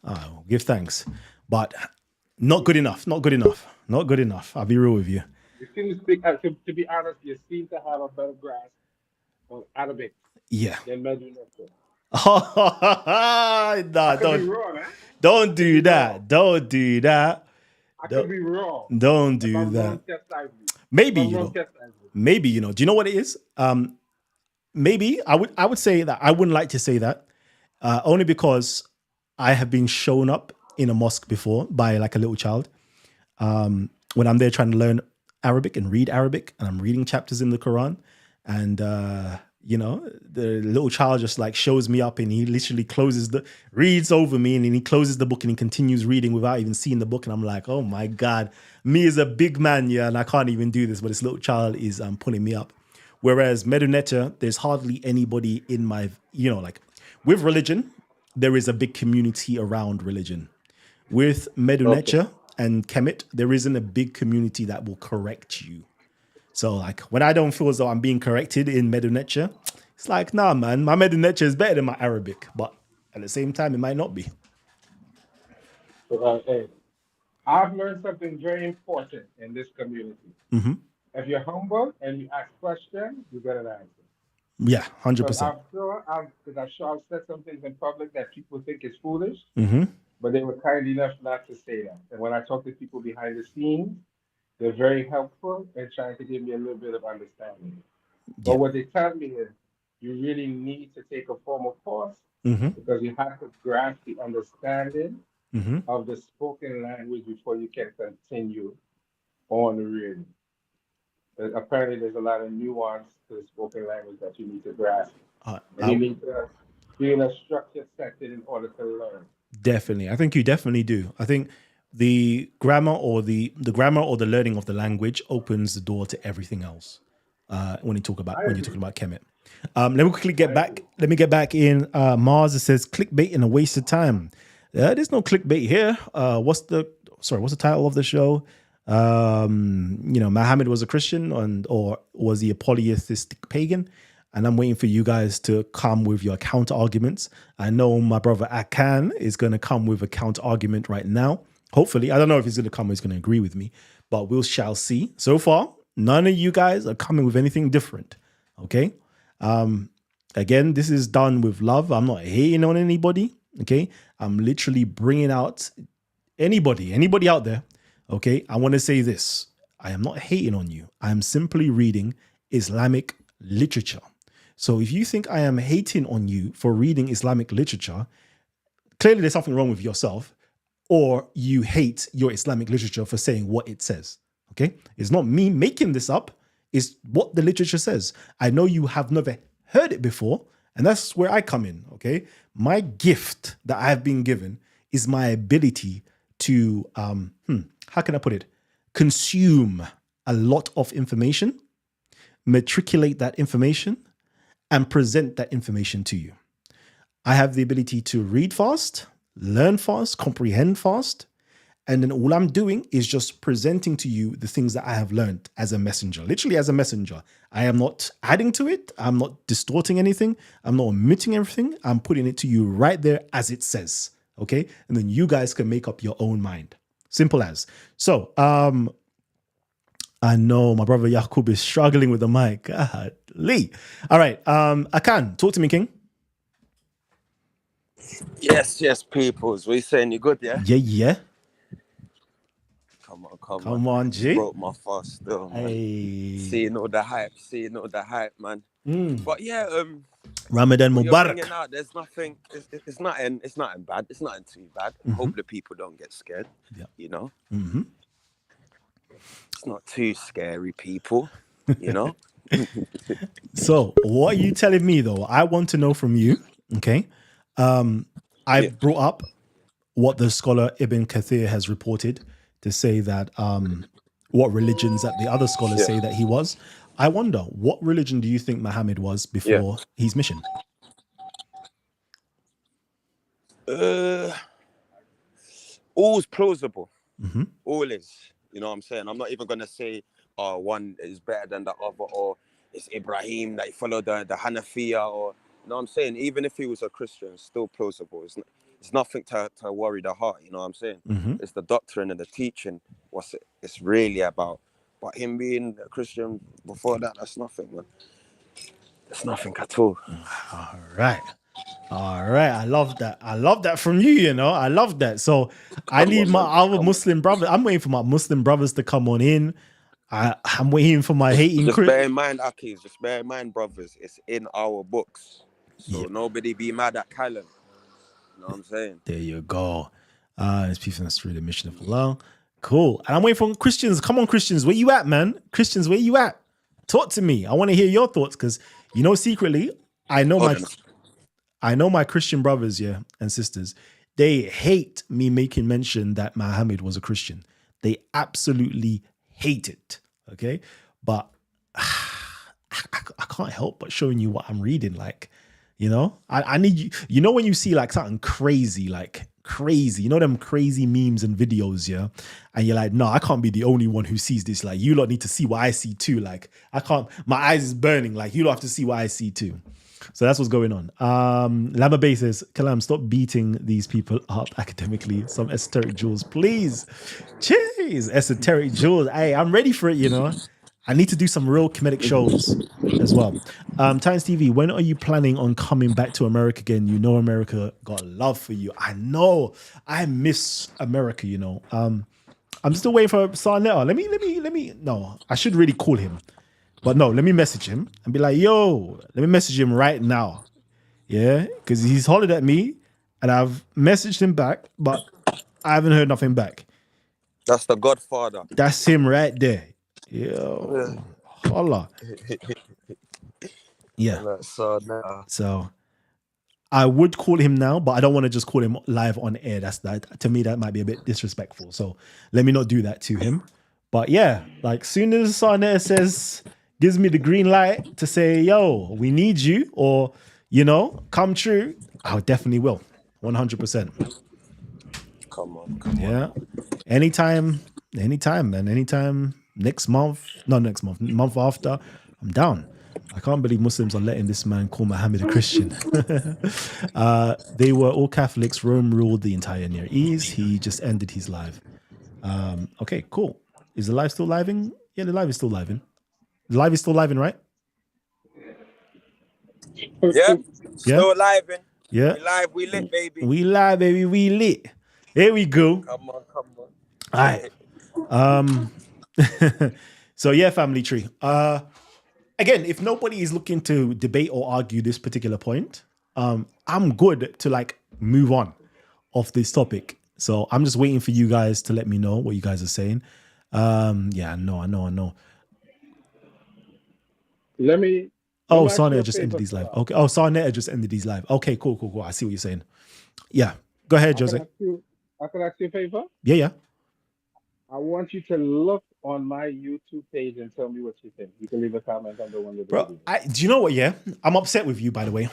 Oh, give thanks. But not good enough. Not good enough. Not good enough. I'll be real with you. You seem to speak, to be honest, you seem to have a better grasp of Arabic Yeah. than Medunetto. I Nah, could be wrong, eh? don't Could do be wrong. that. Don't do that. I could Don't, be wrong. don't If do I'm wrong, that. chastise me. If Maybe, I'm wrong, chastise me. maybe, do you know what it is? Maybe I would say that I wouldn't like to say that, only because I have been shown up in a mosque before by like a little child, when I'm there trying to learn Arabic and read Arabic, and I'm reading chapters in the Quran, and the little child just like shows me up, and he literally reads over me, and then he closes the book and he continues reading without even seeing the book, and I'm like, oh my God, me as a big man, yeah, and I can't even do this, but this little child is pulling me up. Whereas Medunetta, there's hardly anybody in my, like with religion, there is a big community around religion. With Okay. Medunetta and Kemet, there isn't a big community that will correct you. So like when I don't feel as though I'm being corrected in Medunetta, it's like, nah, man, my Medunetta is better than my Arabic. But at the same time, it might not be. So, hey, I've learned something very important in this community. If you're humble and you ask questions, you get an answer. Yeah, Because 100%. I'm sure I've said some things in public that people think is foolish, Mm-hmm. but they were kind enough not to say that. And when I talk to people behind the scenes, they're very helpful and trying to give me a little bit of understanding. But Yeah. what they tell me is you really need to take a formal course Mm-hmm. because you have to grasp the understanding Mm-hmm. of the spoken language before you can continue on reading. Apparently, there's a lot of nuance to the spoken language that you need to grasp, Uh, and you I, need to be in a structured setting in order to learn. Definitely. I think you definitely do. I think the grammar or the grammar or the learning of the language opens the door to everything else. I When you're agree. talking about Kemet. Let me quickly I get back. agree. Let me get back in. Mars, it says clickbait and a waste of time. There's no clickbait here. What's the title of the show? Muhammad was a Christian or was he a polytheistic pagan? And I'm waiting for you guys to come with your counter arguments. I know my brother Akan is going to come with a counter argument right now. Hopefully, I don't know if he's going to come or he's going to agree with me, but we shall see. So far, none of you guys are coming with anything different. Okay. Again, this is done with love. I'm not hating on anybody. Okay. I'm literally bringing out anybody out there. Okay. I want to say this. I am not hating on you. I am simply reading Islamic literature. So if you think I am hating on you for reading Islamic literature, clearly there's something wrong with yourself, or you hate your Islamic literature for saying what it says. Okay? It's not me making this up, it's what the literature says. I know you have never heard it before, and that's where I come in. Okay? My gift that I have been given is my ability to, how can I put it? Consume a lot of information, matriculate that information, and present that information to you. I have the ability to read fast, learn fast, comprehend fast. And then all I'm doing is just presenting to you the things that I have learned as a messenger, literally as a messenger. I am not adding to it. I'm not distorting anything. I'm not omitting everything. I'm putting it to you right there as it says. Okay. And then you guys can make up your own mind. Simple as. So, I know my brother Yakub is struggling with the mic. God, Lee. All right. Akan, talk to me, King. Yes, peoples. What you saying? You good, yeah? Yeah. Come Come on. on, G. Broke my fast still, man. Hey. Seeing all the hype, man. But yeah, Ramadan what you're Mubarak. bringing out, there's nothing. It's nothing bad. It's nothing too bad. Hope the people don't get scared. Yeah. You know. It's not too scary, people. You know. So, what are you telling me though? I want to know from you. Okay. I brought up what the scholar Ibn Kathir has reported to say that what religions that the other scholars say that he was. I wonder, what religion do you think Muhammad was before his mission? All's plausible. All is. You know what I'm saying? I'm not even gonna say, one is better than the other, or it's Ibrahim that followed the Hanafiya, or you know what I'm saying. Even if he was a Christian, it's still plausible. It's nothing to worry the heart. You know what I'm saying? Mm-hmm. It's the doctrine and the teaching. It's really about. But him being a Christian before that, that's nothing, man. That's nothing at all. All right. All right. I love that. I love that from you, you know. I love that. So I need my other Muslim brother. I'm waiting for my Muslim brothers to come on in. I'm waiting for my hating Just bear in mind, Akis, just bear in mind, brothers, it's in our books. So nobody be mad at Callum. You know what I'm saying? There you go. It's peace and through the mission of Allah. Cool. And I'm waiting for Christians. Come on, Christians. Where you at, man? Christians, where you at? Talk to me. I want to hear your thoughts because, you know, secretly, I know my Christian brothers, and sisters, they hate me making mention that Muhammad was a Christian. They absolutely hate it. Okay. But I can't help but showing you what I'm reading. Like, you know, I need you. You know, when you see like something crazy, you know, them crazy memes and videos, and you're like, no, I can't be the only one who sees this. Like, you lot need to see what I see too. Like, I can't, my eyes is burning. Like, you lot have to see what I see too. So that's what's going on. Lama Bay says, Kalam, stop beating these people up academically. Some esoteric jewels, please. Jeez, esoteric jewels. Hey, I'm ready for it, you know. I need to do some real comedic shows as well. Times TV, when are you planning on coming back to America again? You know America got love for you. I know. I miss America, you know. I'm still waiting for Sarnetta. Let me. No, I should really call him. But no, let me message him and be like, yo, let me message him right now. Yeah, because he's hollered at me and I've messaged him back, but I haven't heard nothing back. That's the Godfather. That's him right there. Yo, holla. Yeah. So I would call him now, but I don't want to just call him live on air. That's that. To me, that might be a bit disrespectful. So let me not do that to him. But yeah, like soon as Sarnetta gives me the green light to say, yo, we need you, or, you know, come true, I definitely will. 100%. Come on. Yeah. Anytime, man. Anytime next month, month after, I'm down. I can't believe Muslims are letting this man call Muhammad a Christian. They were all Catholics. Rome ruled the entire Near East. He just ended his life. Okay, cool. Is the live still living? Yeah, the live is still living. The live is still living, right? Yeah, still live. Yeah. We live, we lit, baby. We live, baby, we lit. Here we go. Come on. All right. So yeah, family tree. Again, if nobody is looking to debate or argue this particular point, I'm good to like move on off this topic. So I'm just waiting for you guys to let me know what you guys are saying. Yeah, I know. Let me. Oh, Sarnetta just ended his live. Okay. Oh, Sarnetta just ended his live. Okay, cool. I see what you're saying. Yeah. Go ahead, Jose. I could ask you a favor? Yeah. I want you to look on my YouTube page and tell me what you think. You can leave a comment on the one that Bro, do you know what, yeah? I'm upset with you, by the way.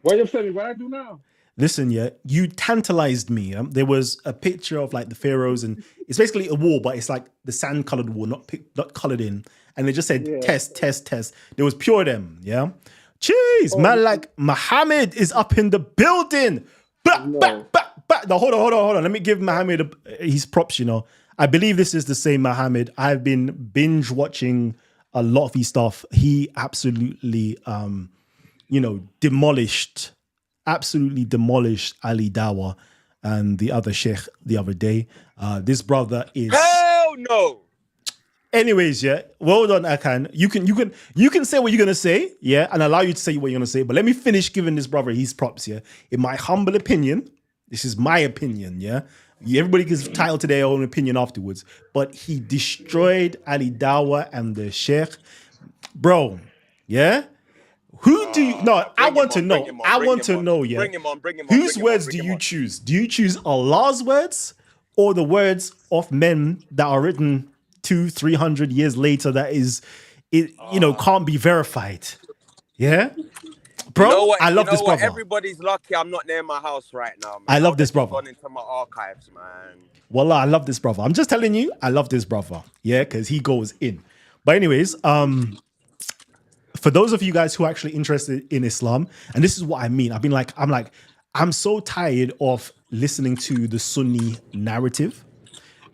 Why are you upset with me? What I do now? Listen, yeah, you tantalized me. There was a picture of like the pharaohs, and it's basically a wall, but it's like the sand-colored wall, not colored in. And they just said, test. There was pure them, yeah? Jeez, man, like Muhammad is up in the building. No, hold on. Let me give Muhammad his props, you know. I believe this is the same Muhammad. I've been binge watching a lot of his stuff. He absolutely, demolished Ali Dawa and the other sheikh the other day. This brother is... Hell no! Anyways, yeah, well done, Akan. You can say what you're gonna say, yeah, and allow you to say what you're gonna say. But let me finish giving this brother his props, yeah. In my humble opinion, this is my opinion, yeah. Everybody gives title to their own opinion afterwards. But he destroyed Ali Dawa and the sheikh, bro. Yeah. Who do you? No, I want to know. I want to know. Yeah. Bring him on. Whose words do you choose? Do you choose Allah's words or the words of men that are written 200-300 years later that is, can't be verified? Yeah. You know bro. what? I You love know this what? brother. Everybody's lucky I'm not near my house right now, man. I love would this have just brother. gone into my archives, man. Wallah, I love this brother. I'm just telling you, I love this brother. Yeah, because he goes in. But anyways, for those of you guys who are actually interested in Islam, and this is what I mean. I'm so tired of listening to the Sunni narrative.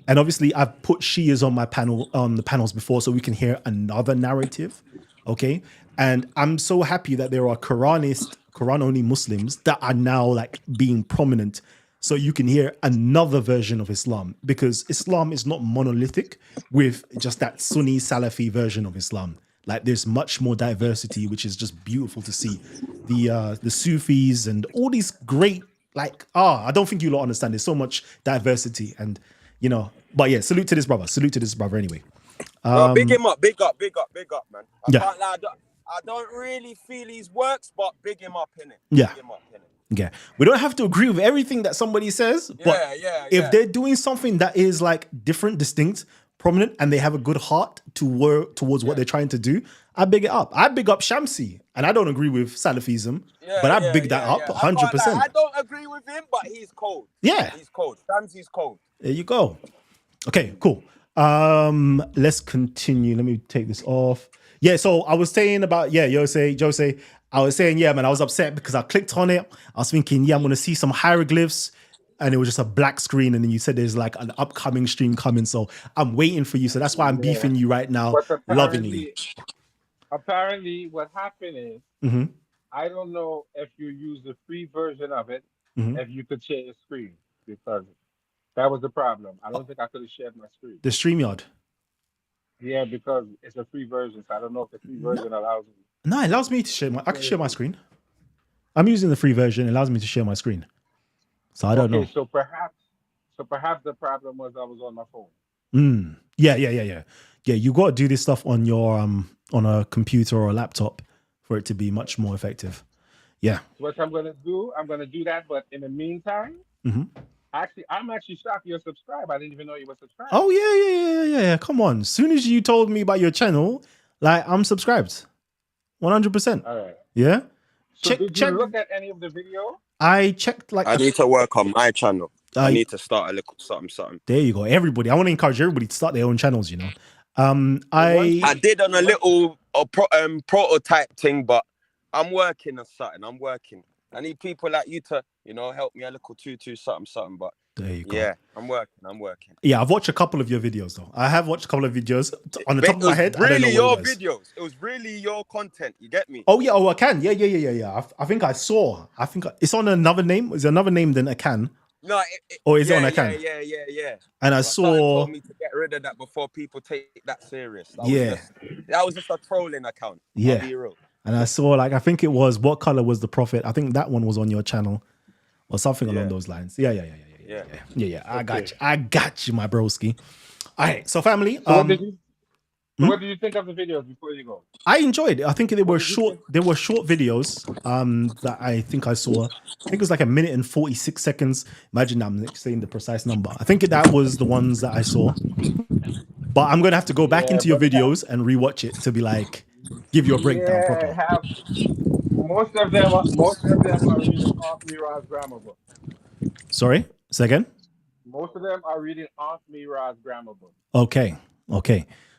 And obviously, I've put Shias on my panel on the panels before, so we can hear another narrative. Okay. And I'm so happy that there are Quran only Muslims that are now like being prominent. So you can hear another version of Islam, because Islam is not monolithic with just that Sunni Salafi version of Islam. Like there's much more diversity, which is just beautiful to see. The Sufis and all these great, I don't think you lot understand. There's so much diversity, and but yeah, salute to this brother. Salute to this brother anyway. Big him up, big up, man. I Yeah. can't lie, I don't really feel his works, but big him up, innit? Yeah. Big him up, innit? Yeah. We don't have to agree with everything that somebody says, but if they're doing something that is like different, distinct, prominent, and they have a good heart to work towards what they're trying to do, I big it up. I big up Shamsi, and I don't agree with Salafism, but I big that up 100%. I don't agree with him, but he's cold. Yeah. He's cold. Shamsi's cold. There you go. Okay, cool. Let's continue. Let me take this off. Yeah, so I was saying about, Jose, I was saying, man, I was upset because I clicked on it. I was thinking, I'm going to see some hieroglyphs, and it was just a black screen. And then you said there's like an upcoming stream coming. So I'm waiting for you. So that's why I'm beefing you right now, But lovingly. Apparently, what happened is, I don't know if you use the free version of it, if you could share your screen, because that was the problem. I don't think I could have shared my screen. The StreamYard. Yeah, because it's a free version, so I don't know if the free version allows me. No, it allows me to share I can share my screen. I'm using the free version. It allows me to share my screen. So I don't know. So perhaps the problem was I was on my phone. Yeah. Yeah, you got to do this stuff on your on a computer or a laptop for it to be much more effective. Yeah. What I'm gonna do that, but in the meantime, I'm actually shocked you're subscribed. I didn't even know you were subscribed. Oh yeah. Come on. As soon as you told me about your channel, like I'm subscribed. 100%. All right. Yeah. So did you look at any of the video? I checked I need to work on my channel. I need to start a little something. There you go. Everybody. I want to encourage everybody to start their own channels, I did on a little prototype thing, but I'm working on something. I'm working. I need people like you to, help me a little too something. But there you go. Yeah, I'm working. Yeah, I've watched a couple of your videos though. I have watched a couple of videos. On the top of my head, really I don't know your what it was. videos. It was really your content. You get me? Oh yeah. Oh, I can. Yeah. I think I saw. It's on another name. Is there another name than Akan? No. Or is it on Akan? Yeah. And I saw. Told me to get rid of that before people take that serious. That was just a trolling account. Yeah. I'll be real. And I saw I think it was What Color Was the Prophet? I think that one was on your channel or something along those lines. Yeah. I got you, my broski. All right, so family. What did you think of the videos before you go? I enjoyed it. I think they were short. They were short videos. That I think I saw. I think it was like 1 minute and 46 seconds. Imagine I'm saying the precise number. I think that was the ones that I saw. But I'm gonna have to go back into your videos and rewatch it to be like, give you a breakdown properly. Most of them are reading off Mira's grammar book. Sorry, say again. Most of them are reading off Mira's grammar book. Okay.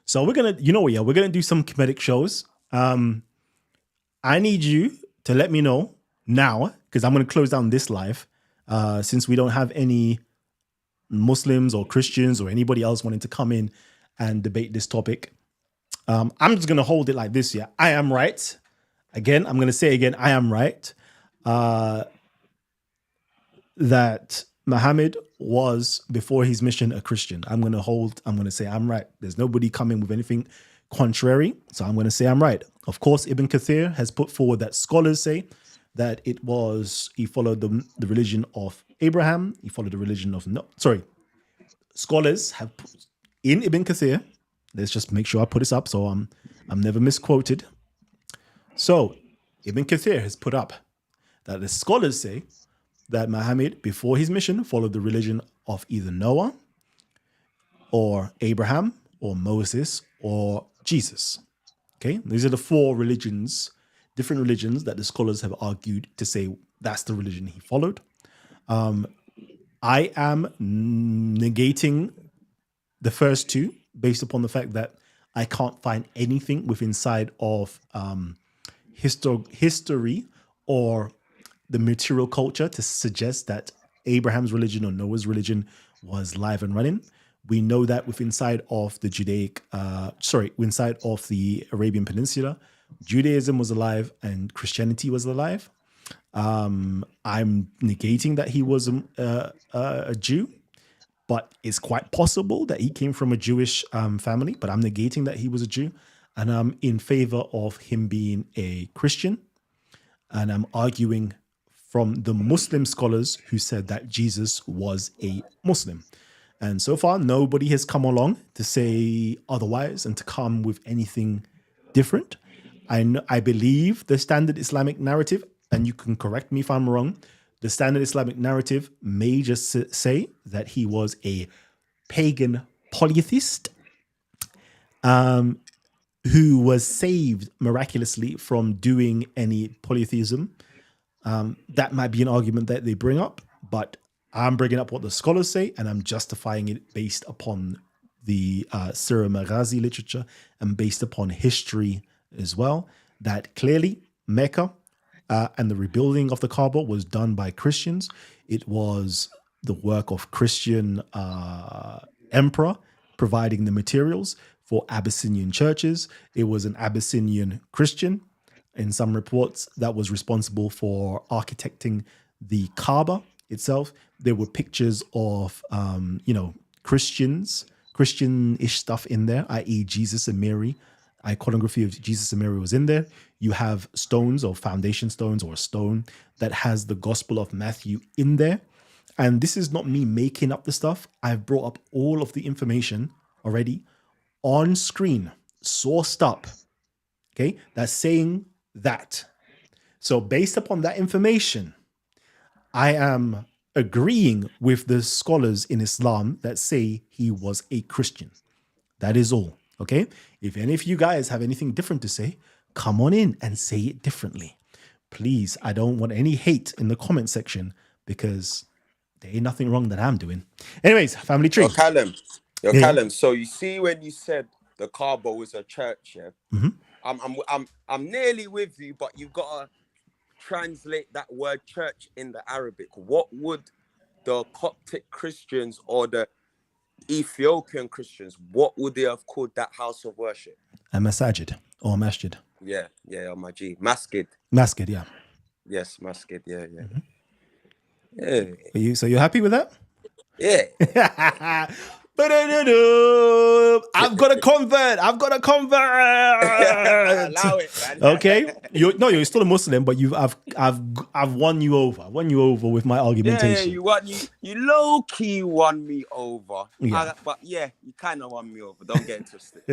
So we're gonna, we're gonna do some comedic shows. I need you to let me know now, because I'm gonna close down this live, since we don't have any Muslims or Christians or anybody else wanting to come in and debate this topic. I'm just gonna hold it like this. Yeah, I am right. Again, I'm gonna say again, I am right. That Muhammad was, before his mission, a Christian. I'm going to say I'm right. There's nobody coming with anything contrary. So I'm going to say I'm right. Of course, Ibn Kathir has put forward that scholars say that he followed the religion of Abraham. He followed the religion of, scholars have put in Ibn Kathir. Let's just make sure I put this up so I'm never misquoted. So Ibn Kathir has put up that the scholars say that Muhammad, before his mission, followed the religion of either Noah or Abraham or Moses or Jesus. Okay, these are the 4 religions different religions that the scholars have argued to say that's the religion he followed. I am negating the first two based upon the fact that I can't find anything within side of history or the material culture to suggest that Abraham's religion or Noah's religion was live and running. We know that within side of the inside of the Arabian Peninsula, Judaism was alive and Christianity was alive. I'm negating that he was a Jew, but it's quite possible that he came from a Jewish family, but I'm negating that he was a Jew. And I'm in favor of him being a Christian. And I'm arguing from the Muslim scholars who said that Jesus was a Muslim. And so far, nobody has come along to say otherwise and to come with anything different. I believe the standard Islamic narrative, and you can correct me if I'm wrong, the standard Islamic narrative may just say that he was a pagan polytheist who was saved miraculously from doing any polytheism. That might be an argument that they bring up, but I'm bringing up what the scholars say, and I'm justifying it based upon the Sirah Maghazi literature and based upon history as well, that clearly Mecca and the rebuilding of the Kaaba was done by Christians. It was the work of Christian emperor providing the materials for Abyssinian churches. It was an Abyssinian Christian, in some reports, that was responsible for architecting the Kaaba itself. There were pictures of, Christian-ish stuff in there, i.e. Jesus and Mary. Iconography of Jesus and Mary was in there. You have stones or foundation stones or a stone that has the Gospel of Matthew in there. And this is not me making up the stuff. I've brought up all of the information already on screen, sourced up. Okay, that's saying that. So based upon that information, I am agreeing with the scholars in Islam that say he was a Christian. That is all. Okay. If any of you guys have anything different to say, come on in and say it differently. Please, I don't want any hate in the comment section because there ain't nothing wrong that I'm doing. Anyways, family tree. Callum. So you see when you said the Kaaba was a church, yeah? Mm-hmm. I'm nearly with you, but you've got to translate that word church in the Arabic. What would the Coptic Christians or the Ethiopian Christians, what would they have called that house of worship? A masajid or masjid. Yeah, Maji. Masjid. Masjid, yeah. Yes, masjid, yeah. Mm-hmm. Yeah. So you're happy with that? Yeah. I've got to convert. Allow it, man. Okay, you're still a Muslim, but I've won you over. Won you over with my argumentation. You low key won me over. Yeah. But yeah, you kind of won me over. Don't get twisted.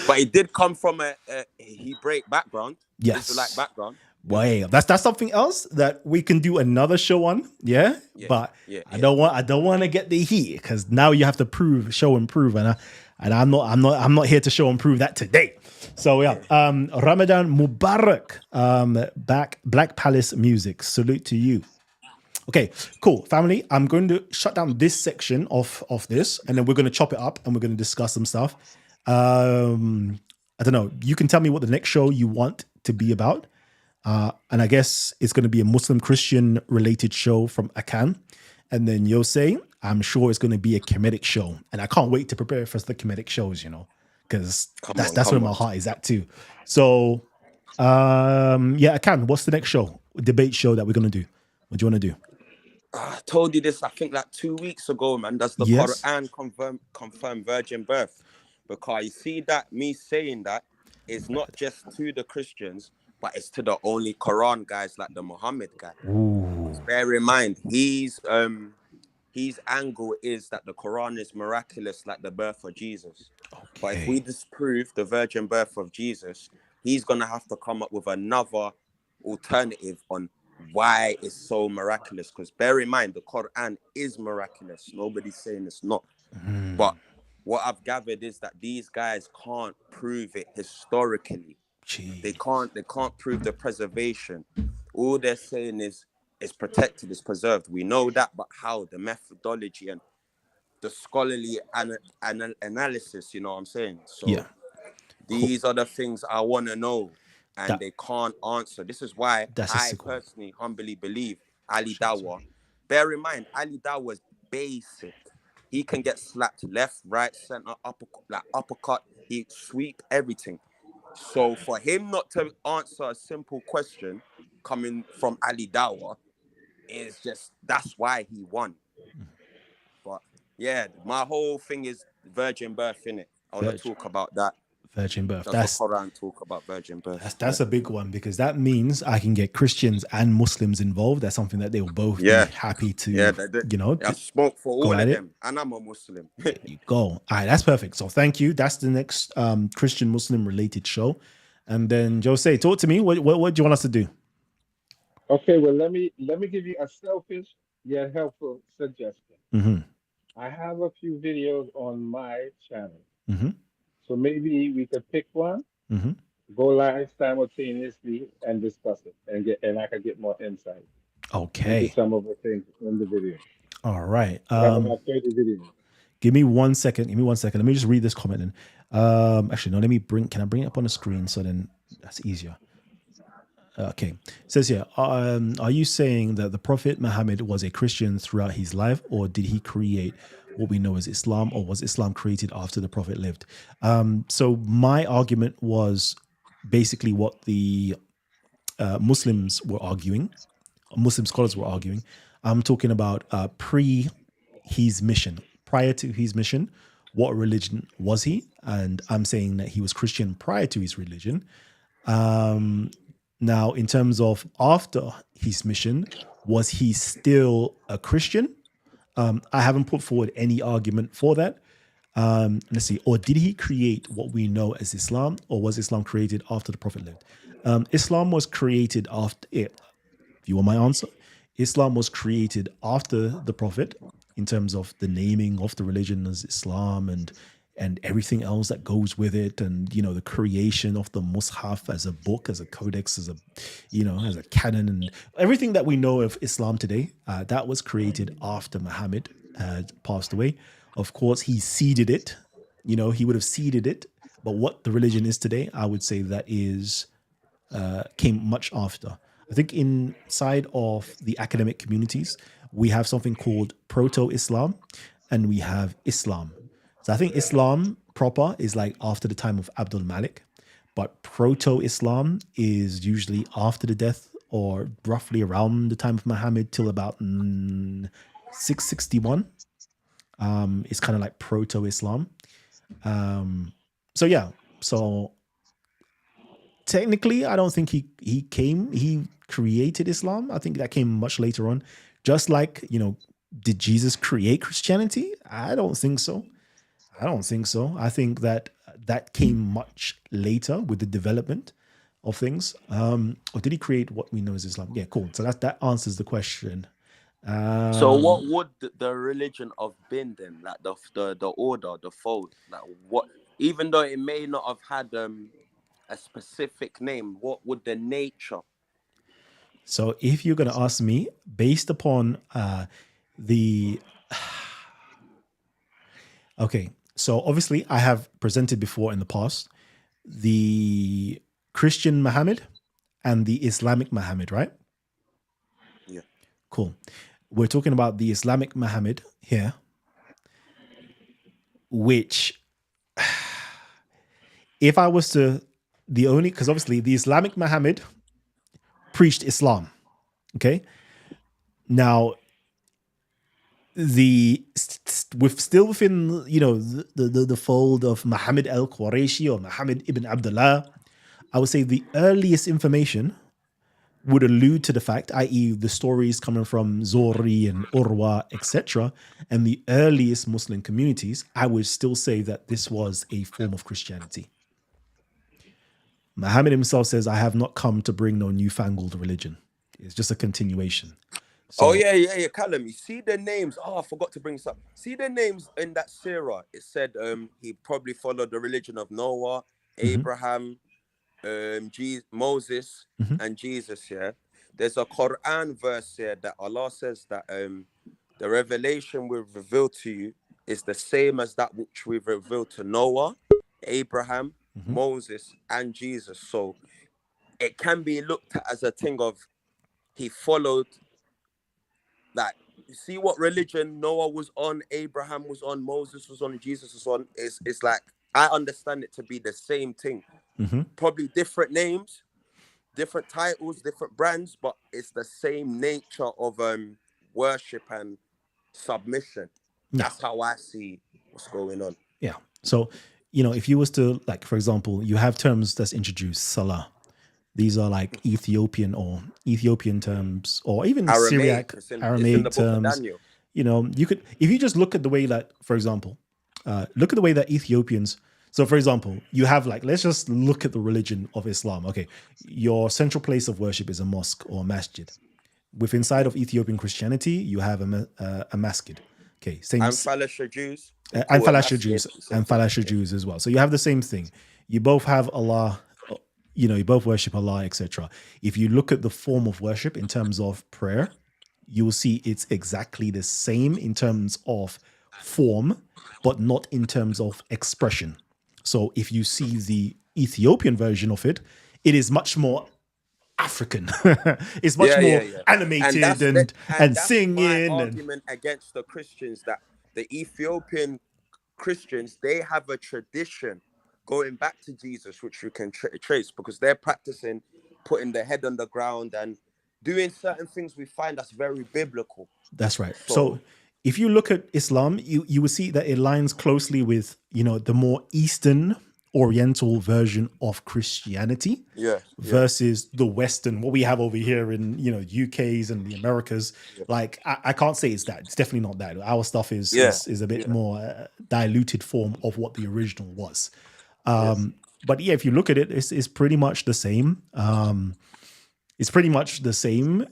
But it did come from a Hebraic background. Yes. Israelite background. Well, that's something else that we can do another show on. Yeah. But I don't want to get the heat because now you have to show and prove, and I'm not here to show and prove that today. So yeah, Ramadan Mubarak, Black Palace Music. Salute to you. Okay, cool, family. I'm going to shut down this section of this, and then we're going to chop it up and we're going to discuss some stuff. I don't know. You can tell me what the next show you want to be about. And I guess it's going to be a Muslim Christian related show from Akan. And then Yosei, I'm sure it's going to be a Kemetic show. And I can't wait to prepare for the Kemetic shows, because that's where my heart is at too. So, Akan, what's the next show? Debate show that we're going to do? What do you want to do? I told you this, I think like 2 weeks ago, man. Does the Quran confirm virgin birth? Because you see that me saying that is not just to the Christians, but it's to the only Quran guys like the Muhammad guy. Ooh. Bear in mind, his angle is that the Quran is miraculous like the birth of Jesus. Okay. But if we disprove the virgin birth of Jesus, he's going to have to come up with another alternative on why it's so miraculous. Because bear in mind, the Quran is miraculous. Nobody's saying it's not. But what I've gathered is that these guys can't prove it historically. They Gee. can't prove the preservation. All they're saying is it's protected, it's preserved. We know that, but how? The methodology and the scholarly analysis, you know what I'm saying? Yeah. So Cool. these are the things I want to know, and That they can't answer. This is why that's a I sick one. personally humbly believe Ali Shit, sorry. Dawa. Bear in mind, Ali Dawa is basic. He can get slapped left, right, center, uppercut. He sweep everything. So for him not to answer a simple question coming from Ali Dawa is just that's why he won. But yeah, my whole thing is virgin birth in it. I want to Virgin, talk about that. virgin birth. Does the Quran talk about virgin birth? That's a big one because that means I can get Christians and Muslims involved. That's something that they will both be Yeah, happy yeah. to, you know, I spoke for go all at of it. them, and I'm a Muslim. There you go. All right, that's perfect. So thank you. That's the next Christian Muslim related show. And then Jose, talk to me. What do you want us to do? Okay, well let me give you a selfish yet helpful suggestion. Mm-hmm. I have a few videos on my channel. Mm-hmm. So maybe we could pick one, Mm-hmm. go live simultaneously and discuss it and I could get more insight into Okay. some of the things in the video. All right. I have about 30 videos. Give me 1 second. Give me 1 second. Let me just read this comment in. Actually, no, can I bring it up on the screen so then that's easier? Okay. It says here, are you saying that the Prophet Muhammad was a Christian throughout his life, or did he create what we know as Islam, or was Islam created after the Prophet lived? So my argument was basically what the Muslims were arguing, Muslim scholars were arguing. I'm talking about pre his mission, prior to his mission. What religion was he? And I'm saying that he was Christian prior to his religion. Now, in terms of after his mission, was he still a Christian? I haven't put forward any argument for that. Let's see. Or did he create what we know as Islam, or was Islam created after the Prophet lived? Islam was created after it. If you want my answer, Islam was created after the Prophet in terms of the naming of the religion as Islam and everything else that goes with it, and the creation of the Mus'haf as a book, as a codex, as a as a canon, and everything that we know of Islam today, that was created after Muhammad had passed away. Of course, he seeded it. He would have seeded it, but what the religion is today, I would say that is came much after. I think inside of the academic communities, we have something called proto-Islam and we have Islam. So I think Islam proper is like after the time of Abdul Malik, but proto-Islam is usually after the death or roughly around the time of Muhammad till about 661. It's kind of like proto-Islam. So yeah, so technically, I don't think he created Islam. I think that came much later on. Just like, did Jesus create Christianity? I don't think so. I think that came much later with the development of things. Or did he create what we know as Islam? Yeah, cool. So that answers the question. So what would the religion have been then? Like the order, the fold, like what? Even though it may not have had a specific name, what would the nature? So if you're going to ask me, based upon the okay, so obviously I have presented before in the past the Christian Muhammad and the Islamic Muhammad, right? Yeah. Cool. We're talking about the Islamic Muhammad here, which if I was to because obviously the Islamic Muhammad preached Islam. Okay. Now, still within the fold of Muhammad al-Qurayshi or Muhammad ibn Abdullah, I would say the earliest information would allude to the fact, i.e., the stories coming from Zori and Urwa, etc., and the earliest Muslim communities. I would still say that this was a form of Christianity. Muhammad himself says, "I have not come to bring no newfangled religion." It's just a continuation. So, oh yeah, Callum. You see the names. Oh, I forgot to bring this up. See the names in that Sirah. It said he probably followed the religion of Noah, Abraham, Moses Mhm. and Jesus, yeah, there's a Quran verse here that Allah says that the revelation we've revealed to you is the same as that which we've revealed to Noah, Abraham, Mhm. Moses, and Jesus. So it can be looked at as a thing of he followed, like, you see what religion Noah was on, Abraham was on, Moses was on, Jesus was on. It's like I understand it to be the same thing. Mhm. Probably different names, different titles, different brands, but it's the same nature of worship and submission. Yeah. That's how I see what's going on. Yeah. So, if you was to, like, for example, you have terms that's introduced, Salah. These are like Ethiopian terms, or even Aramaic, Syriac, it's in the Aramaic book of terms. Daniel. You could, if you just look at the way that, for example, look at the way that Ethiopians. So, for example, you have, like, let's just look at the religion of Islam. Okay, your central place of worship is a mosque or a masjid. With inside of Ethiopian Christianity, you have a masjid. Okay, same. And Falasha Jews, they And call it Falasha masjid, Jews same and thing. Falasha Jews as well. So you have the same thing. You both have Allah. You both worship Allah, etc. If you look at the form of worship in terms of prayer, you will see it's exactly the same in terms of form, but not in terms of expression. So if you see the Ethiopian version of it, it is much more African. It's much more Yeah. And animated that's and that's my singing and argument against the Christians, that the Ethiopian Christians, they have a tradition going back to Jesus, which you can trace, because they're practicing putting their head on the ground and doing certain things we find that's very biblical. that's right. So So if you look at Islam, you will see that it aligns closely with, the more Eastern Oriental version of Christianity yeah. versus the Western, what we have over here in, UKs and the Americas. Like, I can't say it's that. It's definitely not that. Our stuff is Yeah. is a bit more diluted form of what the original was. Yes. But yeah, if you look at it, it's pretty much the same. It's pretty much the same.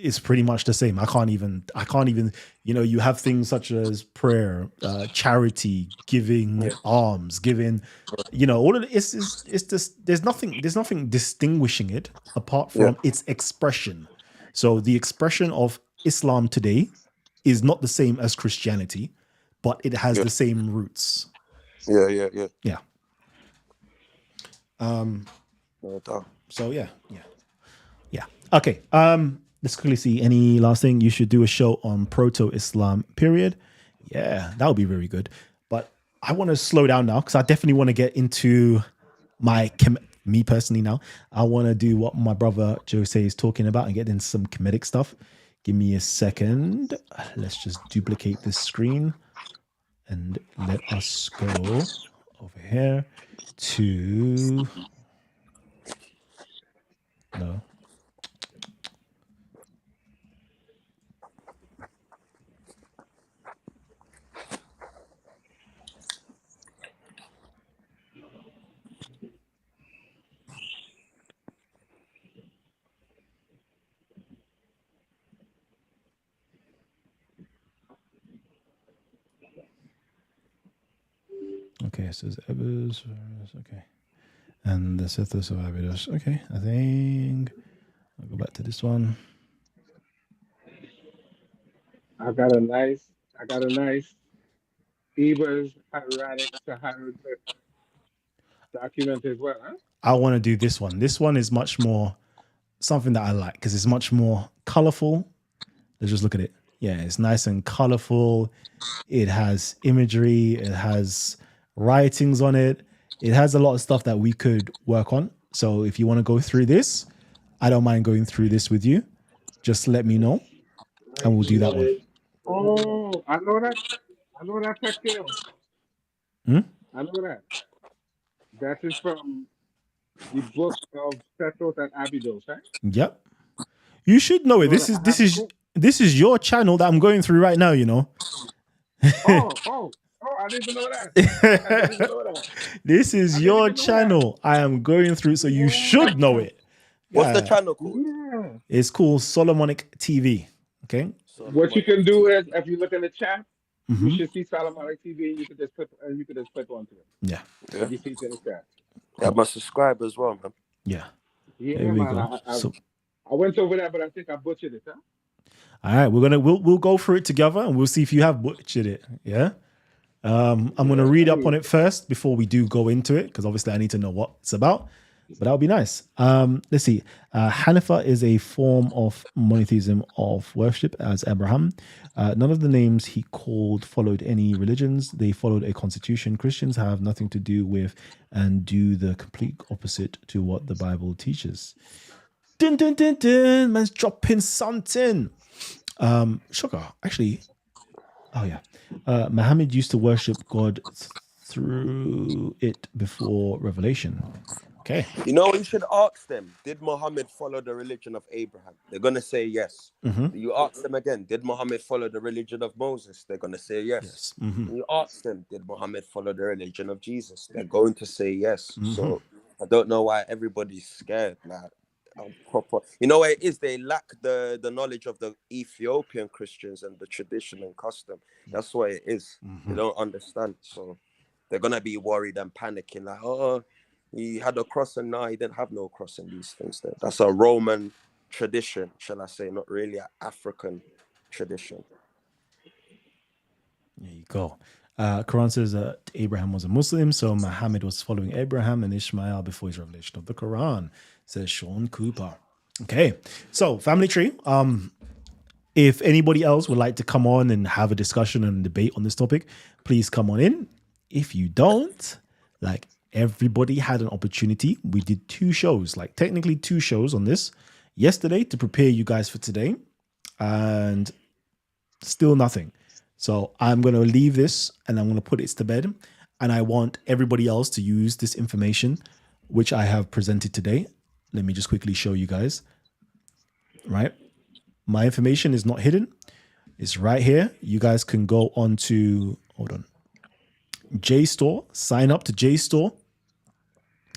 It's pretty much the same. I can't even, you have things such as prayer, charity, giving alms, giving, all of it. It's just, there's nothing distinguishing it apart Yeah. from its expression. So the expression of Islam today is not the same as Christianity, but it has the same roots. Yeah. Yeah. No doubt. So yeah. Okay. Let's quickly see. Any last thing? You should do a show on proto-Islam period. Yeah, that would be very good. But I want to slow down now because I definitely want to get into me personally now. I want to do what my brother Jose is talking about and get into some comedic stuff. Give me a second. Let's just duplicate this screen and let us go over here to no. Okay, it says Evers. Okay. And the Sithos of Abydos. Okay, I think I'll go back to this one. I got a nice Eber's hieratic to hieroglyph document as well, huh? I want to do this one. This one is much more something that I like because it's much more colorful. Let's just look at it. Yeah, it's nice and colorful. It has imagery. It has writings on it. It has a lot of stuff that we could work on. So if you want to go through this, I don't mind going through this with you. Just let me know and we'll do that one. Oh, I know that. I know that picture. Hmm? I know that. That is from the book of Sethos and Abydos, right? Yep. You should know I it. know This that. is I this have a is book. this is your channel that I'm going through right now, Oh, I didn't even know that. I didn't even know that. This I is didn't your even know that. channel. I am going through, so you should know Yeah. it. What's the Yeah. channel called? Yeah. It's called Solomonic TV. Okay. What you can do is, if you look in the chat, you Mm-hmm. should see Solomonic TV. You could just click onto it. Yeah. If you see it in the chat. Yeah, my subscribe as well, man. Yeah, Yeah, there we man. go. So, I went over there, but I think I butchered it, huh? all right, we'll go through it together, and we'll see if you have butchered it. Yeah. I'm going to read up on it first before we do go into it, because obviously I need to know what it's about. But that would be nice. Let's see. Hanifa is a form of monotheism of worship as Abraham. None of the names he called followed any religions. They followed a constitution. Christians have nothing to do with and do the complete opposite to what the Bible teaches. Dun, dun, dun, dun. Man's dropping something. Sugar, actually. Oh, yeah. Muhammad used to worship God through it before revelation. Okay. You know, you should ask them, did Muhammad follow the religion of Abraham? They're going to say yes. You ask them again, did Muhammad follow the religion of Moses? They're going to say yes. You ask them, did Muhammad follow the religion of Jesus? They're going to say yes. So I don't know why everybody's scared. Like, proper. You know what it is? They lack the knowledge of the Ethiopian Christians and the tradition and custom. That's what it is. They don't understand. So they're going to be worried and panicking like, oh, he had a cross and now he didn't have no cross and these things. That's a Roman tradition, shall I say, not really an African tradition. There you go. Quran says that Abraham was a Muslim, so Muhammad was following Abraham and Ishmael before his revelation of the Quran, says Sean Cooper. Okay, so family tree. If anybody else would like to come on and have a discussion and debate on this topic, please come on in. If you don't, like, everybody had an opportunity. We did 2 shows, like technically 2 shows on this yesterday to prepare you guys for today, and still nothing. So I'm going to leave this and I'm going to put it to bed, and I want everybody else to use this information which I have presented today. Let me just quickly show you guys. Right? My information is not hidden. It's right here. You guys can go on to, hold on, JSTOR, sign up to JSTOR.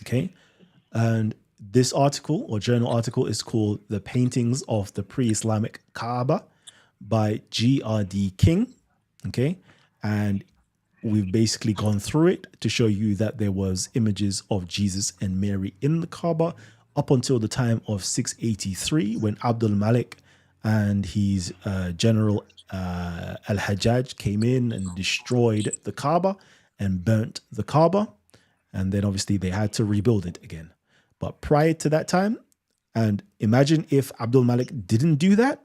Okay. And this article or journal article is called The Paintings of the Pre-Islamic Kaaba by G.R.D. King. Okay. And we've basically gone through it to show you that there was images of Jesus and Mary in the Kaaba up until the time of 683, when Abdul Malik and his general Al-Hajjaj came in and destroyed the Kaaba and burnt the Kaaba. And then obviously they had to rebuild it again. But prior to that time, and imagine if Abdul Malik didn't do that,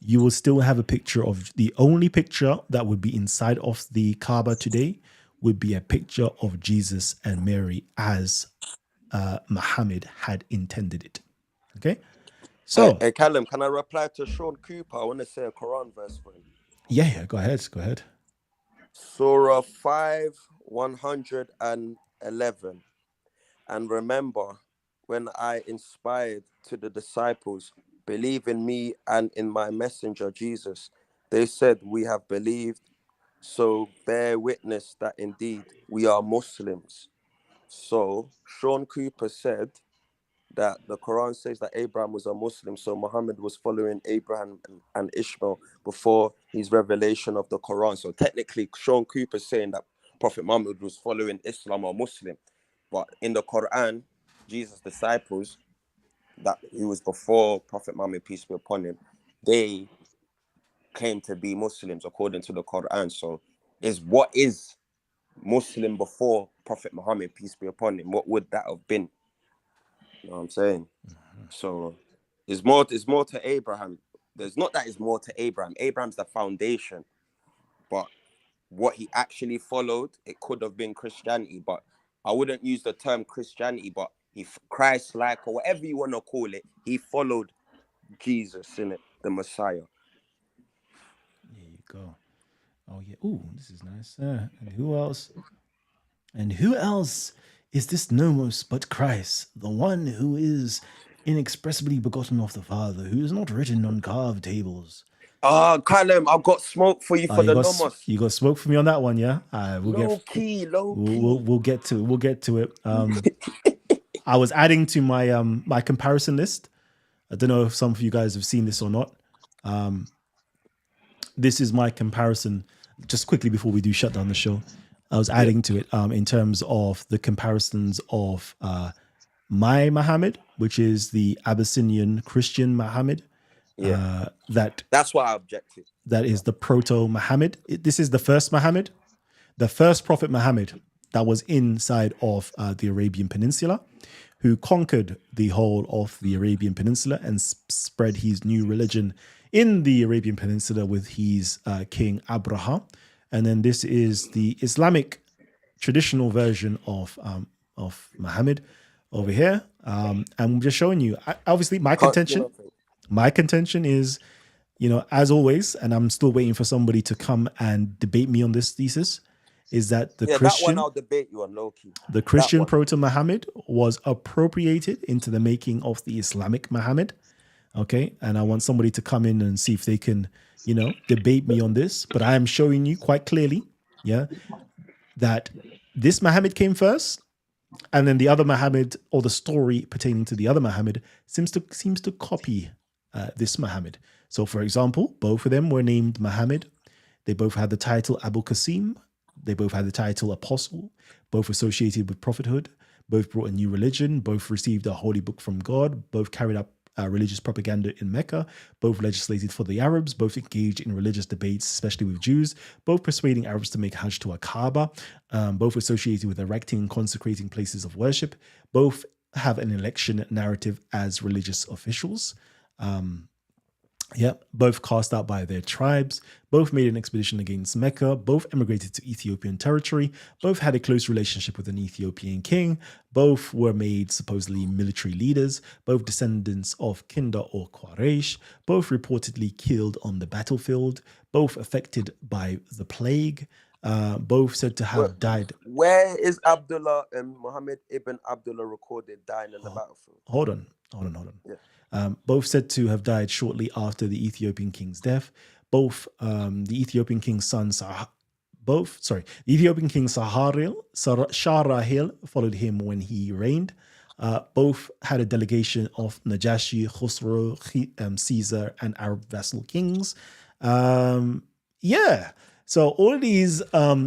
you will still have a picture of, the only picture that would be inside of the Kaaba today would be a picture of Jesus and Mary as Muhammad had intended it. Okay? So, hey, Callum, can I reply to Sean Cooper? I want to say a Quran verse for him. Yeah, go ahead. Surah 5:111. And remember, when I inspired to the disciples, believe in me and in my messenger Jesus, they said, we have believed, so bear witness that indeed we are Muslims. So Sean Cooper said that the Quran says that Abraham was a Muslim, so Muhammad was following Abraham and Ishmael before his revelation of the Quran. So technically, Sean Cooper is saying that Prophet Muhammad was following Islam or Muslim. But in the Quran, Jesus' disciples, that he was before Prophet Muhammad, peace be upon him, they claim to be Muslims according to the Quran. So what is Muslim before Prophet Muhammad, peace be upon him? What would that have been? You know what I'm saying? So it's more to Abraham. There's not that it's more to Abraham. Abraham's the foundation. But what he actually followed, it could have been Christianity, but I wouldn't use the term Christianity, but Christ-like, or whatever you want to call it, he followed Jesus, innit? The Messiah. There you go. Oh, yeah. Ooh, this is nice. And who else? And who else is this nomos but Christ, the one who is inexpressibly begotten of the Father, who is not written on carved tables? Callum, I've got smoke for you for the nomos. You got smoke for me on that one, yeah? Low key. We'll get to it. I was adding to my my comparison list. I don't know if some of you guys have seen this or not. This is my comparison. Just quickly before we do shut down the show, I was adding to it in terms of the comparisons of my Muhammad, which is the Abyssinian Christian Muhammad. That's why I objected. That is the proto Muhammad. This is the first Muhammad, the first prophet Muhammad that was inside of the Arabian Peninsula, who conquered the whole of the Arabian Peninsula and spread his new religion in the Arabian Peninsula with his king Abraham. And then this is the Islamic traditional version of Muhammad over here. I'm just showing you. Obviously, my contention is, as always, and I'm still waiting for somebody to come and debate me on this thesis, is that the Christian, that one I'll debate you on, low-key. The Christian proto-Muhammad was appropriated into the making of the Islamic Muhammad. Okay, and I want somebody to come in and see if they can, debate me on this. But I am showing you quite clearly, that this Muhammad came first, and then the other Muhammad, or the story pertaining to the other Muhammad, seems to copy this Muhammad. So, for example, both of them were named Muhammad. They both had the title Abu Qasim. They both had the title Apostle. Both associated with prophethood. Both brought a new religion. Both received a holy book from God. Both carried out religious propaganda in Mecca. Both legislated for the Arabs. Both engaged in religious debates, especially with Jews. Both persuading Arabs to make Hajj to a Kaaba. Both associated with erecting and consecrating places of worship. Both have an election narrative as religious officials. Both cast out by their tribes, both made an expedition against Mecca, both emigrated to Ethiopian territory, both had a close relationship with an Ethiopian king, both were made supposedly military leaders, both descendants of Kinda or Quraysh, both reportedly killed on the battlefield, both affected by the plague, both said to have died. Where is Abdullah and Muhammad ibn Abdullah recorded dying in the battlefield? Hold on. Yeah. Both said to have died shortly after the Ethiopian king's death. Both the Ethiopian king's son, the Ethiopian king Sharahil followed him when he reigned. Both had a delegation of Najashi, Khosrow, Caesar, and Arab vassal kings. So all of these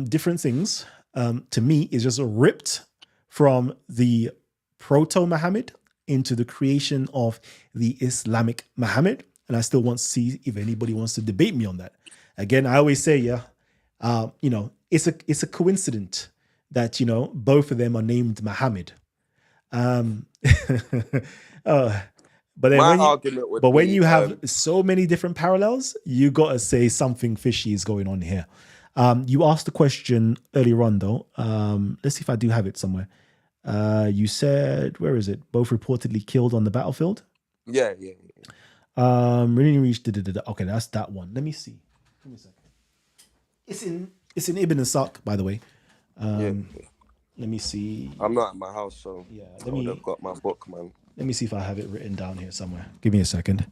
different things, to me, is just ripped from the proto-Muhammad into the creation of the Islamic Muhammad. And I still want to see if anybody wants to debate me on that. Again, I always say, it's a coincidence that, both of them are named Muhammad. But when you have so many different parallels, you got to say something fishy is going on here. You asked the question earlier on, though. Let's see if I do have it somewhere. You said, where is it? Both reportedly killed on the battlefield. Yeah. Really reached. Okay, that's that one. Let me see. Give me a second. It's in Ibn Ishaq, by the way. Let me see. I'm not at my house, so I would have got my book, man. Let me see if I have it written down here somewhere. Give me a second.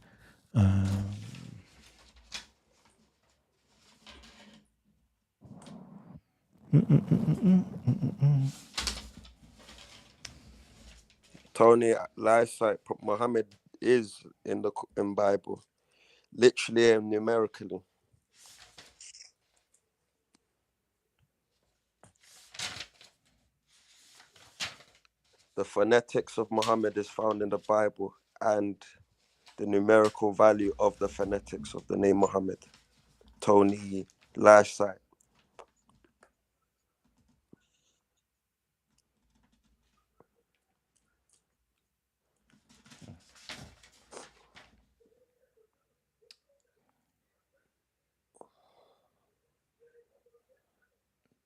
Tony, last site, Muhammad is in Bible, literally and numerically. The phonetics of Muhammad is found in the Bible, and the numerical value of the phonetics of the name Muhammad. Tony, last site.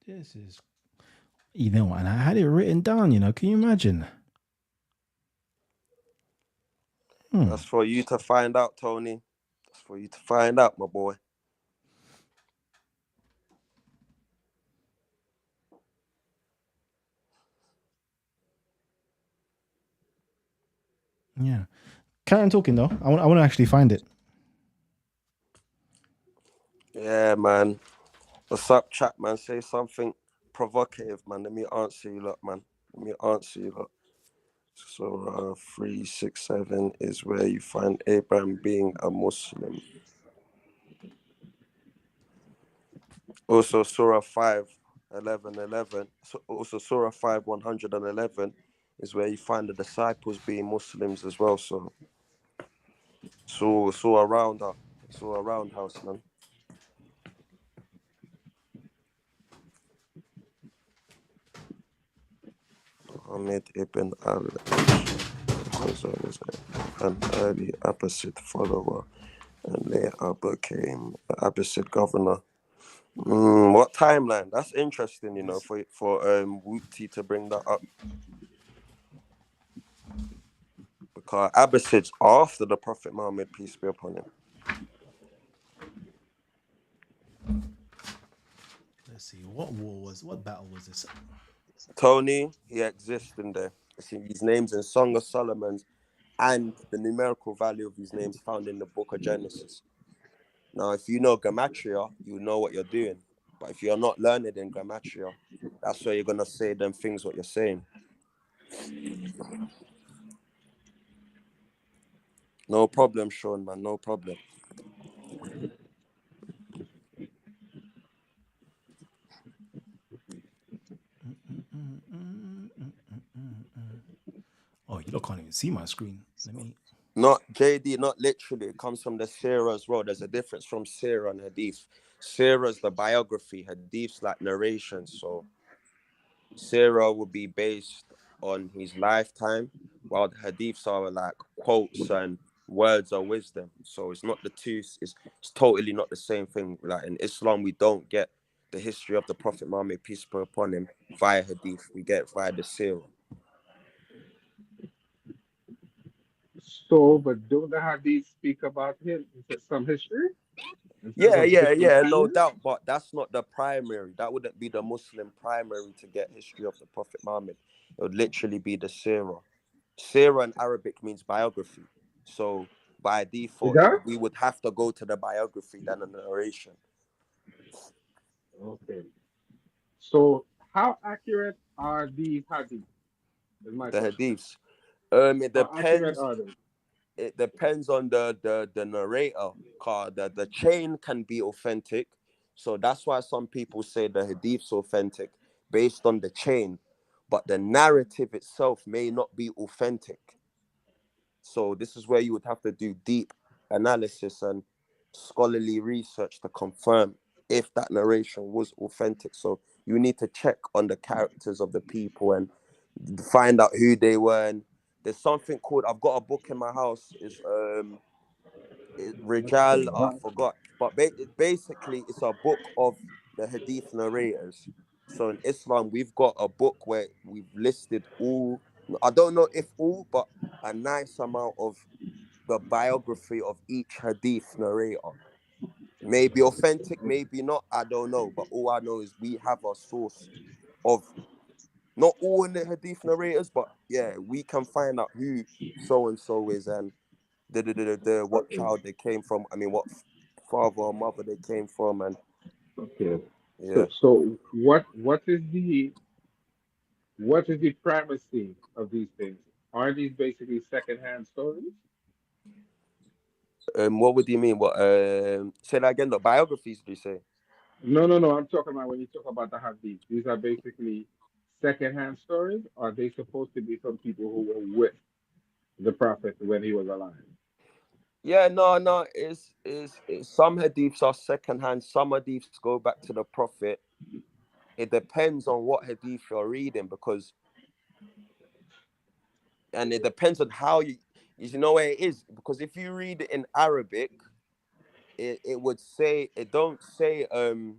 This is, and I had it written down, can you imagine? That's for you to find out, Tony. That's for you to find out, my boy. Yeah. Carry on talking, though. I want to actually find it. Yeah, man. What's up, chat, man? Say something provocative, man. Let me answer you lot, man. Surah 367 is where you find Abraham being a Muslim. Also, Surah 5 11:11. So also Surah 5, 111 is where you find the disciples being Muslims as well. So around her. It's all around house, man. Ahmed ibn al-Khuzan is an early Abbasid follower and later became the Abbasid governor. What timeline? That's interesting, for Whoopty to bring that up. Because Abbasids after the Prophet Muhammad, peace be upon him. Let's see, what battle was this? Tony, he exists in there. I see his names in Song of Solomon's and the numerical value of his names found in the book of Genesis. Now, if you know Gematria, you know what you're doing. But if you're not learned in Gematria, that's where you're going to say them things what you're saying. No problem, Sean, man. No problem. Oh, you can't even see my screen. Let me. Not JD, not literally. It comes from the Sirah as well. There's a difference from Sirah and Hadith. Sirah's the biography. Hadith's like narration. So Sirah would be based on his lifetime, while the Hadiths are like quotes and words of wisdom. So it's not the two. It's totally not the same thing. Like in Islam, we don't get the history of the Prophet Muhammad, peace be upon him, via Hadith. We get it via the Sirah. So, but don't the hadith speak about him? Is it some history? Instead Yeah, of just no companions? doubt. But that's not the primary. That wouldn't be the Muslim primary to get history of the Prophet Muhammad. It would literally be the Sirah. Sirah in Arabic means biography. So by Is default, that? we would have to go to the biography than a narration. Okay. So, how accurate are these hadiths? Is my The question. hadiths. It How accurate depends. are they? It depends on the narrator. The chain can be authentic. So that's why some people say the hadith's authentic based on the chain, but the narrative itself may not be authentic. So this is where you would have to do deep analysis and scholarly research to confirm if that narration was authentic. So you need to check on the characters of the people and find out who they were. And there's something called, I've got a book in my house, is Rijal, I forgot. But basically it's a book of the hadith narrators. So in Islam, we've got a book where we've listed all, I don't know if all, but a nice amount of the biography of each hadith narrator. Maybe authentic, maybe not, I don't know. But all I know is we have a source of not all in the hadith narrators, but yeah, we can find out who so and so is and what Okay. child they came from. I mean, what father or mother they came from, and Okay. yeah. So what is the primacy of these things? Are these basically secondhand stories? What would you mean? What? Say that again. The biographies, do you say? No, no, no. I'm talking about when you talk about the hadith. These are basically secondhand stories. Are they supposed to be from people who were with the prophet when he was alive? Yeah, no. Is some hadiths are secondhand. Some hadiths go back to the prophet. It depends on what hadith you're reading and it depends on how you know where it is, because if you read it in Arabic, it would say, it don't say oh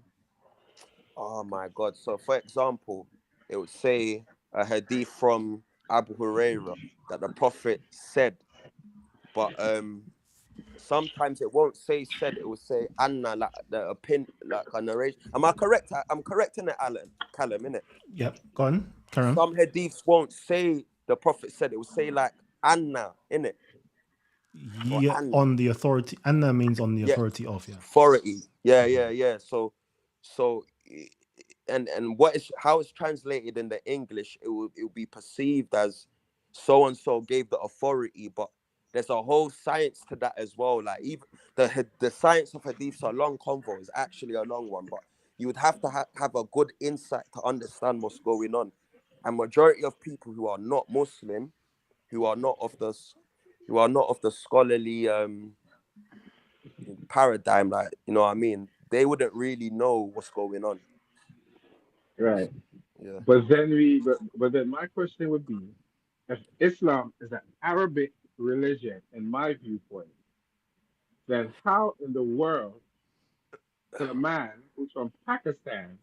my god. So for example, it would say a hadith from Abu Huraira that the prophet said, but sometimes it won't say said, it will say anna, like the opinion, like a narration. Am I correct? I'm correct in it, Alan Callum, innit? Yep, go on, carry on. Some hadiths won't say the prophet said, it will say like Anna in it, or Yeah, Anna. on the authority. Anna means on the Yeah, authority of, yeah. authority. Yeah. So and what is how it's translated in the English, it will be perceived as so and so gave the authority, but there's a whole science to that as well. Like even the science of hadiths are long convo, is actually a long one, but you would have to have a good insight to understand what's going on. And majority of people who are not Muslim, who are not of the scholarly paradigm, like, you know what I mean, they wouldn't really know what's going on. Right. Yeah. But then my question would be, if Islam is an Arabic religion, in my viewpoint, then how in the world could a man who's from Pakistan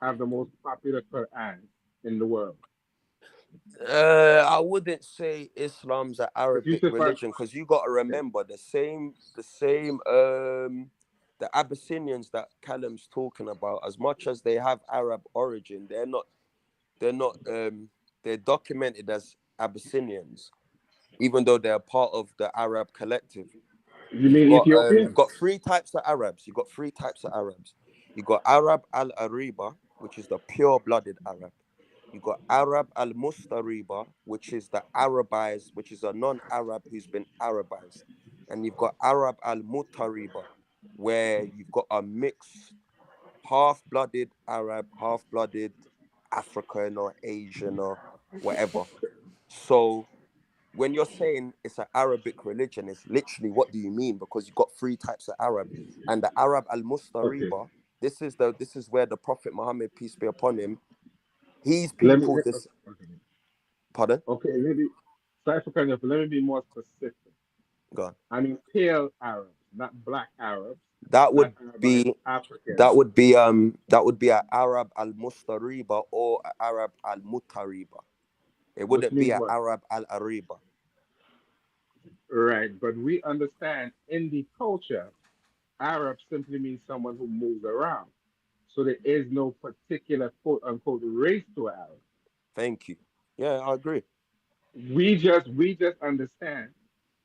have the most popular Quran in the world? I wouldn't say Islam's an If you Arabic say, religion, because you got to okay, remember the Abyssinians that Callum's talking about, as much as they have Arab origin, they're documented as Abyssinians, even though they're part of the Arab collective. you mean You've Ethiopian? got three types of Arabs. You got Arab al-Ariba, which is the pure-blooded Arab. You got Arab al-Mustariba, which is the Arabized, which is a non-Arab who's been Arabized. And you've got Arab al-Mutariba, where you've got a mixed half-blooded Arab, half-blooded African or Asian or whatever. So when you're saying it's an Arabic religion, it's literally, what do you mean? Because you've got three types of Arab. And the Arab Okay. al-Mustariba, this is where the Prophet Muhammad, peace be upon him, his Let me, people, this, okay. pardon? Okay, sorry for cutting you off, but let me be more specific. Go on. I mean pale Arabs, not black Arabs, That not would Arabized be Africans. that would be an Arab al-Mustariba or a Arab al-Mutariba. It Which wouldn't be means an what? Arab al-Ariba. Right, but we understand in the culture, Arab simply means someone who moves around. So there is no particular quote unquote race to Arab. Thank you. Yeah, I agree. We just understand.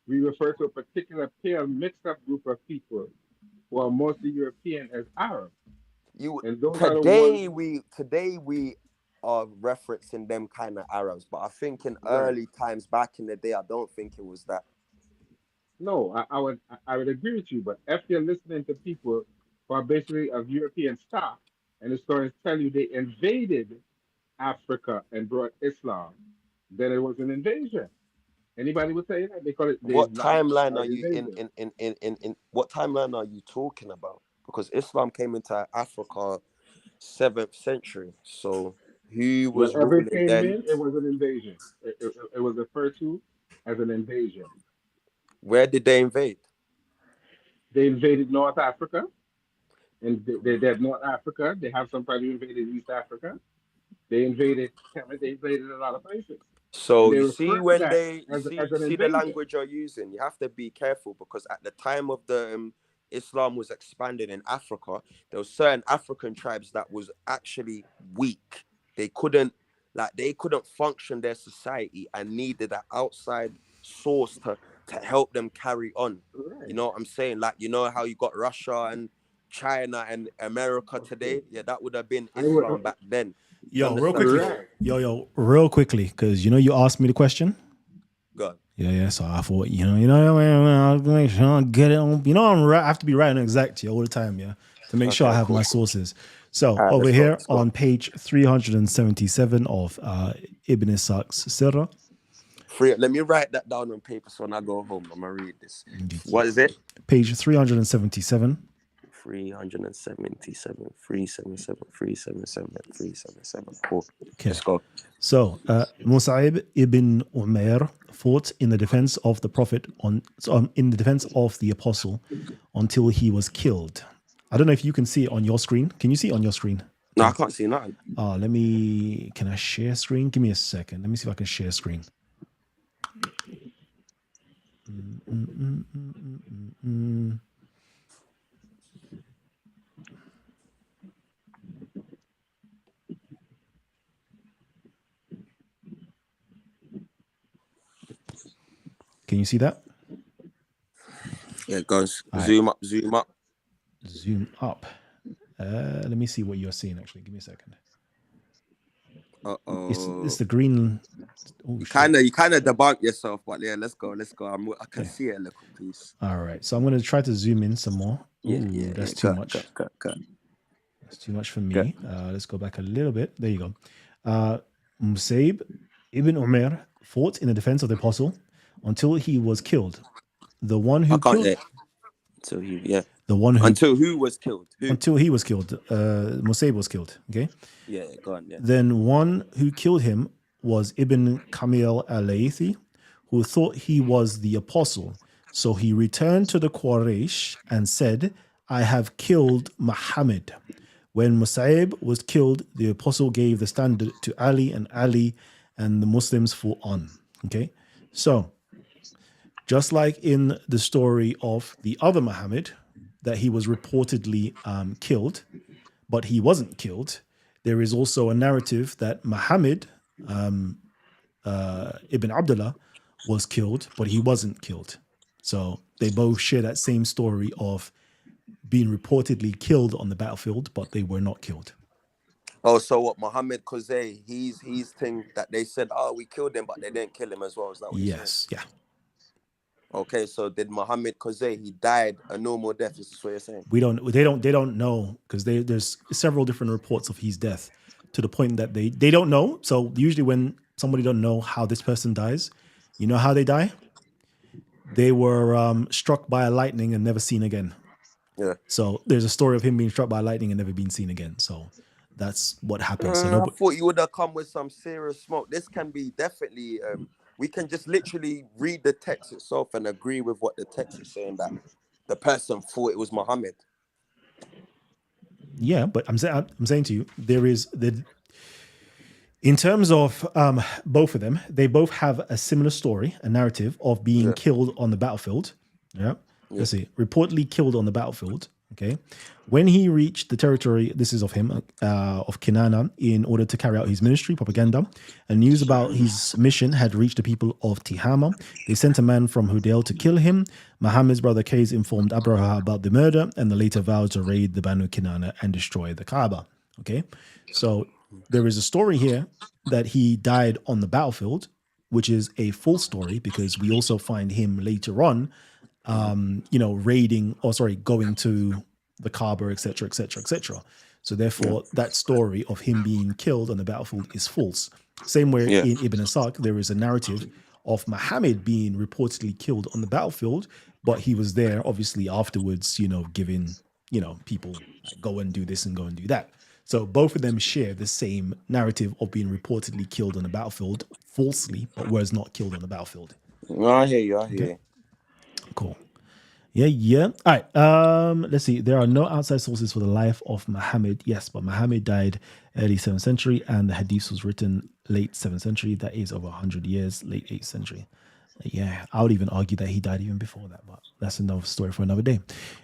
We refer to a particular pale mixed up group of people who are mostly European as Arab. You And those are the ones today we are referencing them kind of Arabs, but I think in right. early times back in the day, I don't think it was that. No, I would agree with you, but if you're listening to people who are basically of European stock, and the stories tell you they invaded Africa and brought Islam, then it was an invasion. Anybody would say that? They call it the What Islamic timeline are you invasion. in what timeline are you talking about? Because Islam came into Africa 7th century. So who was Whenever it ruling came then? in, it was an invasion. It was referred to as an invasion. Where did they invade? They invaded North Africa, and they have North Africa. They have somebody who invaded East Africa. They invaded Kemet. They invaded a lot of places, and So they you see refer to when that they you as see as you an see the invasion. language you're using, you have to be careful, because at the time of the Islam was expanding in Africa, there were certain African tribes that was actually weak. They couldn't function their society and needed an outside source to help them carry on. You Right. know what I'm saying? Like, you know how you got Russia and China and America Okay. today? Yeah, that would have been I would. Islam back then. You Yo, real understand? quickly. So Right. Real quickly, because you asked me the question. God. Yeah. So I thought, I'll make sure I get it on. I have to be writing exact all the time, yeah, to make sure I Okay, have cool. my sources. So All right, over let's go. here Let's go. on page 377 of Ibn Ishaq's Sirah. Let me write that down on paper so when I go home, I'm gonna read this. What is it? Page 377. 377, 377, 377, 377. Cool. Okay. Let's go. So Mus'ab ibn Umair fought in the defense of the Prophet in the defense of the Apostle until he was killed. I don't know if you can see it on your screen. Can you see it on your screen? No, I can't see nothing. Can I share screen? Give me a second. Let me see if I can share screen. Can you see that? Yeah, it goes. All right. Zoom up, zoom up. Zoom up. Let me see what you're seeing actually. Give me a second. It's the green. Oh, you kind of debunk yourself, but yeah, let's go. I can see it a little piece. All right, so I'm going to try to zoom in some more. Yeah, That's too cut, much. Cut. That's too much for me. Let's go back a little bit. There you go. Musayb ibn Umair fought in the defense of the apostle until he was killed. The one who killed. So he, The one who until who was killed? Who? Until he was killed. Musayb was killed. Okay. Yeah, go on. Yeah. Then one who killed him was Ibn Kamil al-Laythi, who thought he was the apostle. So he returned to the Quraysh and said, I have killed Muhammad. When Musayb was killed, the apostle gave the standard to Ali and the Muslims fought on. Okay. So just like in the story of the other Muhammad, that he was reportedly killed, but he wasn't killed, there is also a narrative that Muhammad ibn Abdullah was killed, but he wasn't killed. So they both share that same story of being reportedly killed on the battlefield, but they were not killed. Oh, so what? Muhammad Quzay, he's thing that they said, oh, we killed him, but they didn't kill him as well. Is that what you're saying? Yeah. Okay, so did Muhammad Quzay, he died a normal death? Is this what you're saying? They don't know, because there's several different reports of his death, to the point that they don't know. So usually when somebody don't know how this person dies, you know how they die? They were struck by a lightning and never seen again. Yeah. So there's a story of him being struck by lightning and never being seen again. So that's what happened. So I thought you would have come with some serious smoke. This can be definitely, we can just literally read the text itself and agree with what the text is saying, that the person thought it was Muhammad. Yeah, but I'm saying to you, there is in terms of both of them, they both have a similar story, a narrative of being killed on the battlefield. Yeah. Let's see. Reportedly killed on the battlefield. Okay. When he reached the territory, this is of him, of Kinana, in order to carry out his ministry, propaganda, and news about his mission had reached the people of Tihama. They sent a man from Hudail to kill him. Muhammad's brother Qais informed Abraha about the murder, and the later vowed to raid the Banu Kinana and destroy the Kaaba. Okay. So there is a story here that he died on the battlefield, which is a full story, because we also find him later on, raiding, going to the Kaaba, etc., etc., etc. So therefore, that story of him being killed on the battlefield is false. Same way in Ibn Asaq, there is a narrative of Muhammad being reportedly killed on the battlefield, but he was there obviously afterwards, giving, people like, go and do this and go and do that. So both of them share the same narrative of being reportedly killed on the battlefield falsely, but was not killed on the battlefield. Well, I hear you. Cool. Yeah. All right. Let's see. There are no outside sources for the life of Muhammad. Yes, but Muhammad died early 7th century, and the Hadith was written late 7th century. That is over 100 years, late 8th century. Yeah, I would even argue that he died even before that, but that's another story for another day.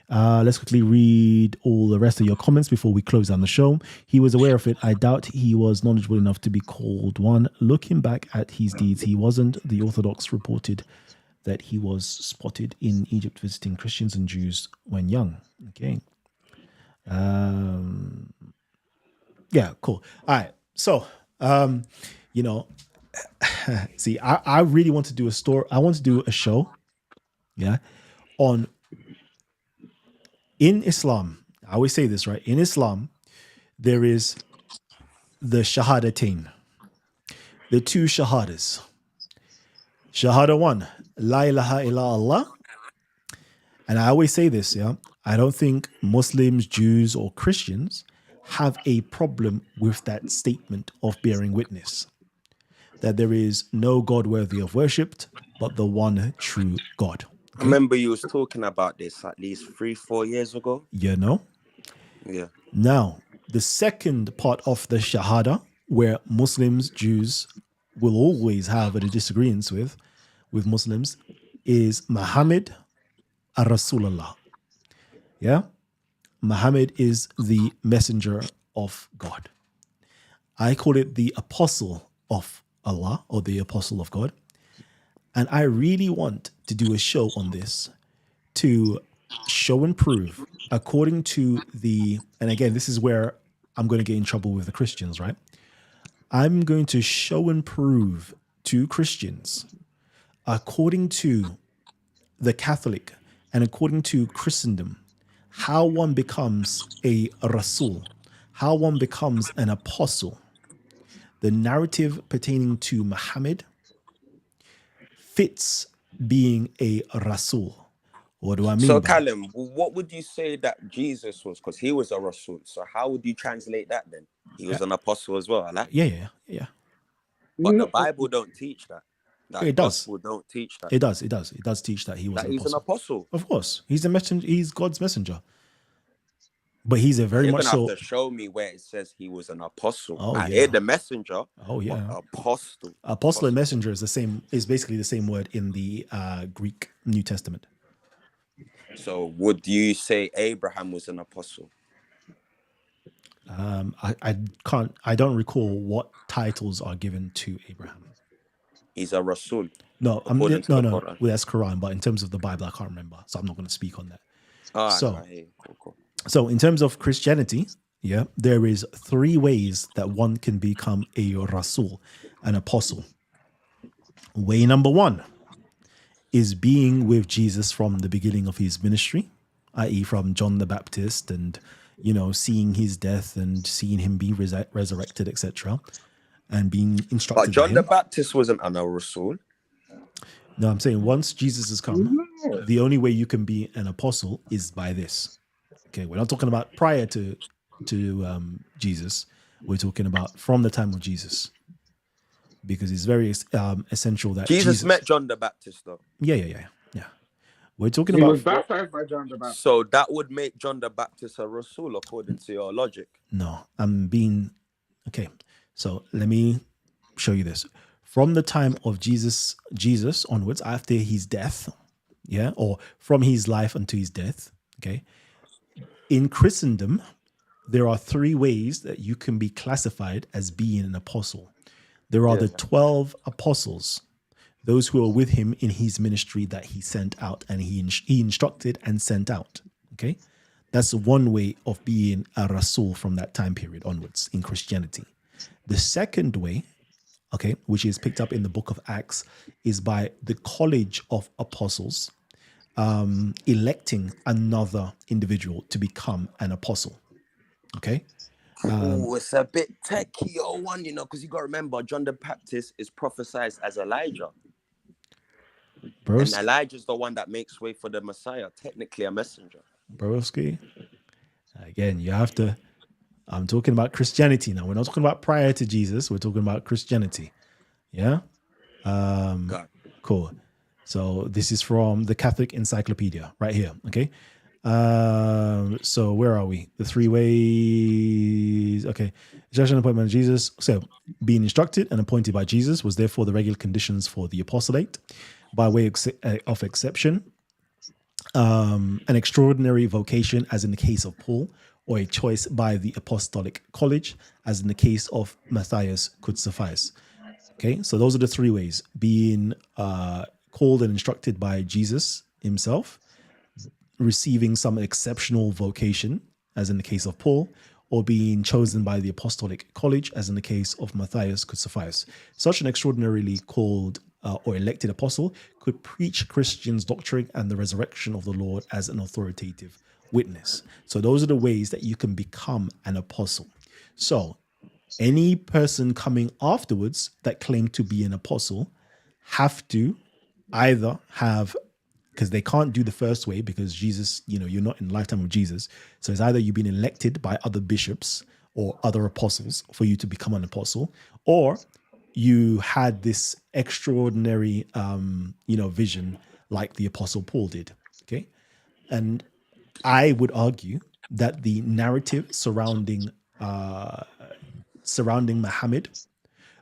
Let's quickly read all the rest of your comments before we close down the show. He was aware of it. I doubt he was knowledgeable enough to be called one. Looking back at his deeds, he wasn't. The Orthodox reported that he was spotted in Egypt visiting Christians and Jews when young. Okay. Yeah, cool. All right. So, see, I really want to do a story. I want to do a show, on in Islam. I always say this, right? In Islam, there is the Shahadatain, the two Shahadas. Shahada 1, La ilaha illallah. And I always say this, I don't think Muslims, Jews, or Christians have a problem with that statement of bearing witness, that there is no God worthy of worship but the one true God. Okay? I remember you was talking about this at least 3-4 years ago. Yeah. Now, the second part of the Shahada, where Muslims, Jews will always have a disagreement with Muslims, is Muhammad ar-Rasulullah. Yeah? Muhammad is the messenger of God. I call it the apostle of Allah, or the apostle of God. And I really want to do a show on this to show and prove, according to and again, this is where I'm going to get in trouble with the Christians, right? I'm going to show and prove to Christians, according to the Catholic and according to Christendom, how one becomes a Rasul, how one becomes an apostle, the narrative pertaining to Muhammad fits being a Rasul. What do I mean So, by that? Callum, what would you say that Jesus was? Because he was a Rasul. So, how would you translate that then? He was an apostle as well, right? Yeah. But the No, Bible don't teach that. That It does. gospel don't teach that. It does. It does teach that he was That an he's an apostle. apostle. Of course, he's a messenger. He's God's messenger. But he's a very You're much gonna have so. to show me where it says he was an apostle. Oh, I yeah. hear the messenger. Oh yeah. But apostle. Apostle and messenger is the same. Is basically the same word in the Greek New Testament. So, would you say Abraham was an apostle? I can't. I don't recall what titles are given to Abraham. He's a Rasul. No, no. Well, that's Quran. But in terms of the Bible, I can't remember, so I'm not going to speak on that. So in terms of Christianity, yeah, there is 3 ways that one can become a Rasul, an apostle. Way number 1 is being with Jesus from the beginning of his ministry, i.e. from John the Baptist, and seeing his death and seeing him be resurrected, etc., and being instructed. But John the Baptist wasn't an Rasul. No, I'm saying once Jesus has come, the only way you can be an apostle is by this. Okay, we're not talking about prior to Jesus. We're talking about from the time of Jesus, because it's very essential that Jesus met John the Baptist, though. Yeah. We're talking he about. was baptized by John the Baptist. So that would make John the Baptist a Rasul according to your logic. No, I'm being okay. So let me show you this. From the time of Jesus onwards, after his death, yeah, or from his life unto his death, okay. In Christendom, there are 3 ways that you can be classified as being an apostle. There are the 12 apostles, those who are with him in his ministry that he sent out and he instructed and sent out. Okay, that's one way of being a Rasul from that time period onwards in Christianity. The second way, okay, which is picked up in the book of Acts, is by the college of apostles electing another individual to become an apostle. Okay. It's a bit techie or one, because you got to remember John the Baptist is prophesied as Elijah. And Elijah's the one that makes way for the Messiah, technically a messenger. Broski, again, you have to. I'm talking about Christianity now. We're not talking about prior to Jesus. We're talking about Christianity. Yeah. Cool. So this is from the Catholic Encyclopedia right here. Okay. So where are we? The 3 ways. Okay. Instruction and appointment of Jesus. So being instructed and appointed by Jesus was therefore the regular conditions for the apostolate. By way of exception, an extraordinary vocation, as in the case of Paul, or a choice by the apostolic college, as in the case of Matthias, could suffice. Okay, so those are the 3 ways: being called and instructed by Jesus himself, receiving some exceptional vocation, as in the case of Paul, or being chosen by the apostolic college, as in the case of Matthias, could suffice. Such an extraordinarily called or elected apostle could preach Christians' doctrine and the resurrection of the Lord as an authoritative witness. So those are the ways that you can become an apostle. So any person coming afterwards that claim to be an apostle have to either have, because they can't do the first way because Jesus, you're not in the lifetime of Jesus. So it's either you've been elected by other bishops or other apostles for you to become an apostle, or you had this extraordinary, vision like the Apostle Paul did. Okay. And I would argue that the narrative surrounding Muhammad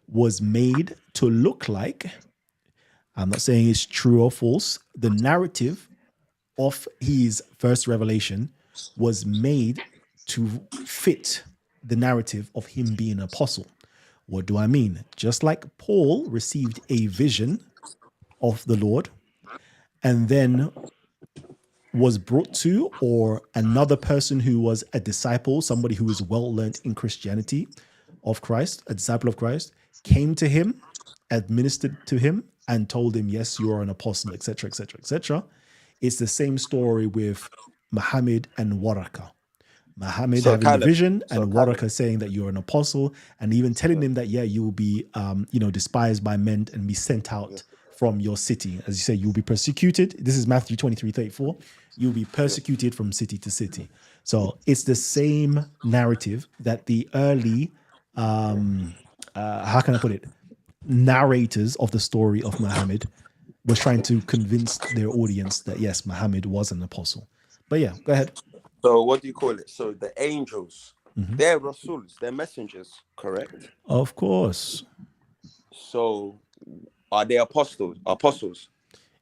was made to look like, I'm not saying it's true or false, the narrative of his first revelation was made to fit the narrative of him being an apostle. What do I mean? Just like Paul received a vision of the Lord and then was brought to, or another person who was a disciple, somebody who was well learned in Christianity of Christ, a disciple of Christ, came to him, administered to him, and told him, yes, you are an apostle, etc., etc., etc. It's the same story with Muhammad and Waraka. Muhammad So having the Caleb, vision so and Caleb, Waraka saying that you're an apostle and even telling him that, yeah, you will be, despised by men and be sent yeah, out from your city. As you say, you'll be persecuted. This is Matthew 23:34. You'll be yeah. persecuted from city to city. So it's the same narrative that the early, how can I put it, narrators of the story of Muhammad was trying to convince their audience that, yes, Muhammad was an apostle. But yeah, go ahead. So what do you call it? So the angels, Mhm. they're Rasuls, they're messengers, correct? Of course. So are they apostles? Apostles.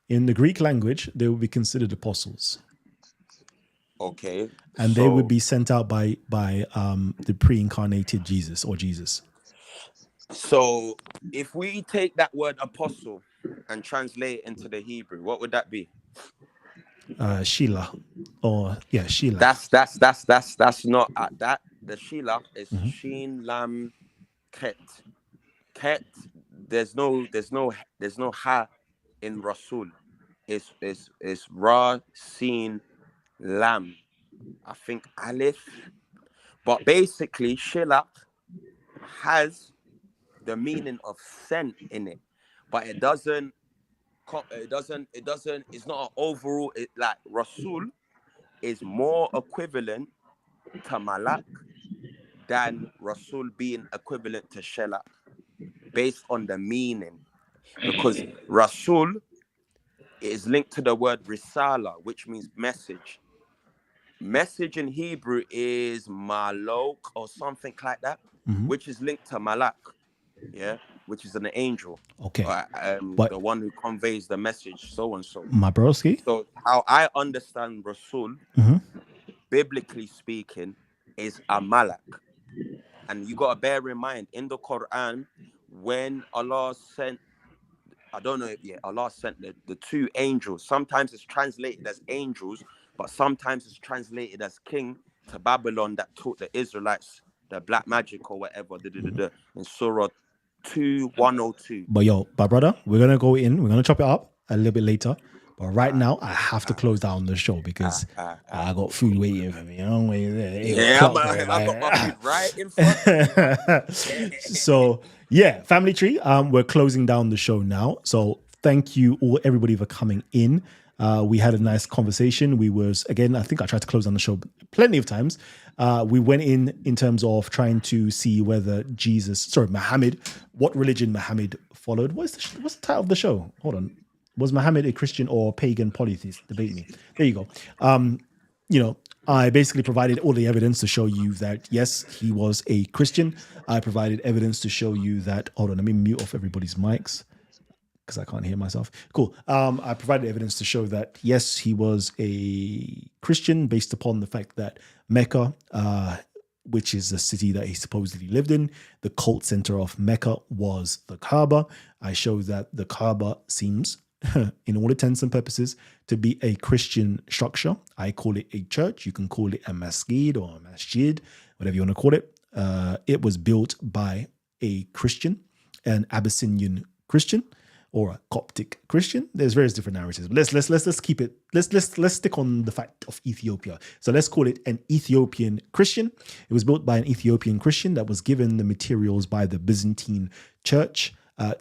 In the Greek language, they would be considered apostles, Okay. and they would So be sent out by the pre-incarnated Jesus or Jesus. so if we take that word apostle and translate it into the Hebrew, what would that be? Sheila, or yeah, Sheila. That's not that. The Sheila is Mhm. Shin Lam Ket. Ket. There's no ha in Rasul. It's Ra Sin Lam. I think Aleph. But basically, Shilach has the meaning of sent in it, but it doesn't. It's not an overall. Like Rasul is more equivalent to Malak than Rasul being equivalent to Shelach based on the meaning, because Rasul is linked to the word Risala, which means message. Message in Hebrew is Malok or something like that, Mhm. which is linked to Malak, yeah, which is an angel, Okay, the but one who conveys the message, so and so. my broski. So how I understand Rasul, Mhm. biblically speaking, is a Malak. And you got to bear in mind, in the Quran, when Allah sent, I don't know, yeah, Allah sent the two angels. Sometimes it's translated as angels, but sometimes it's translated as king to Babylon that taught the Israelites the black magic or whatever, in Surah 2:102. But yo, my brother, we're gonna go in. We're gonna chop it up a little bit later. But right Ah, now, I have to ah, close down the show because I got cool, food cool. waiting for me. You know, waiting there, 8 Yeah, o'clock there, I got my man. food right in front of me, man. So yeah, family tree. We're closing down the show now. So thank you all, everybody, for coming in. We had a nice conversation. We was, again, I think I tried to close down the show plenty of times. We went in terms of trying to see whether Muhammad, what religion Muhammad followed. What's the title of the show? Hold on. Was Muhammad a Christian or pagan polytheist? Debate me. There you go. I basically provided all the evidence to show you that, yes, he was a Christian. I provided evidence to show you that, hold on, let me mute off everybody's mics because I can't hear myself. Cool. I provided evidence to show that, yes, he was a Christian based upon the fact that Mecca, which is the city that he supposedly lived in, the cult center of Mecca was the Kaaba. I showed that the Kaaba seems, in all intents and purposes, to be a Christian structure. I call it a church. You can call it a masjid or a masjid, whatever you want to call it. It was built by a Christian, an Abyssinian Christian, or a Coptic Christian. There's various different narratives. But let's keep it. Let's stick on the fact of Ethiopia. So let's call it an Ethiopian Christian. It was built by an Ethiopian Christian that was given the materials by the Byzantine Church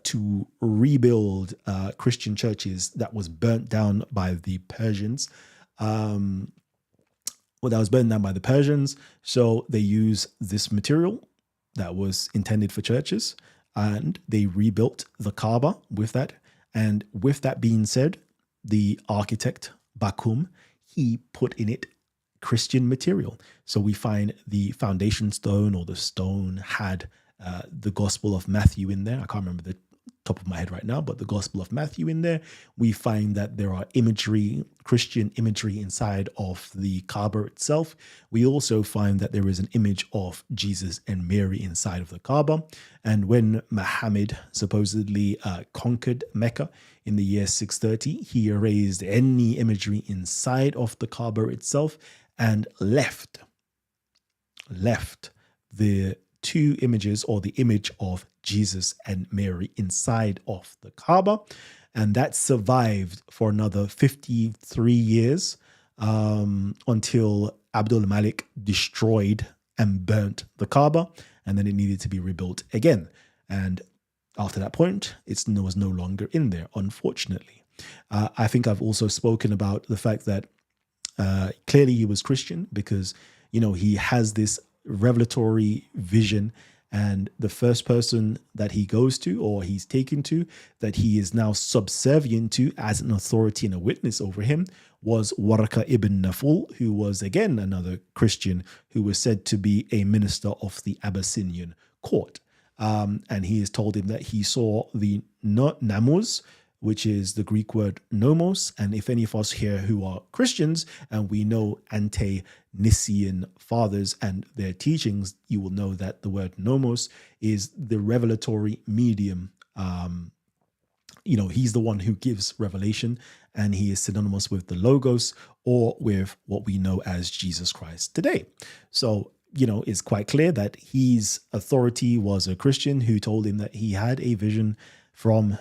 to rebuild Christian churches that was burnt down by the Persians. That was burnt down by the Persians. So they use this material that was intended for churches, and they rebuilt the Kaaba with that. And with that being said, the architect Bakum, he put in it Christian material. So we find the foundation stone, or the stone, had the Gospel of Matthew in there. I can't remember the top of my head right now, but the Gospel of Matthew in there. We find that there are Christian imagery inside of the Kaaba itself. We also find that there is an image of Jesus and Mary inside of the Kaaba. And when Muhammad supposedly conquered Mecca in the year 630, he erased any imagery inside of the Kaaba itself and left the two images, or the image of Jesus and Mary, inside of the Kaaba. And that survived for another 53 years until Abdul Malik destroyed and burnt the Kaaba, and then it needed to be rebuilt again. And after that point, it was no longer in there, unfortunately. I think I've also spoken about the fact that clearly he was Christian because, he has this revelatory vision, and the first person that he goes to or he's taken to that he is now subservient to as an authority and a witness over him was Waraka ibn Naful, who was again another Christian who was said to be a minister of the Abyssinian court. And he has told him that he saw the Namus, which is the Greek word nomos. And if any of us here who are Christians and we know ante-Nicene fathers and their teachings, you will know that the word nomos is the revelatory medium. He's the one who gives revelation, and he is synonymous with the Logos or with what we know as Jesus Christ today. So, it's quite clear that his authority was a Christian who told him that he had a vision from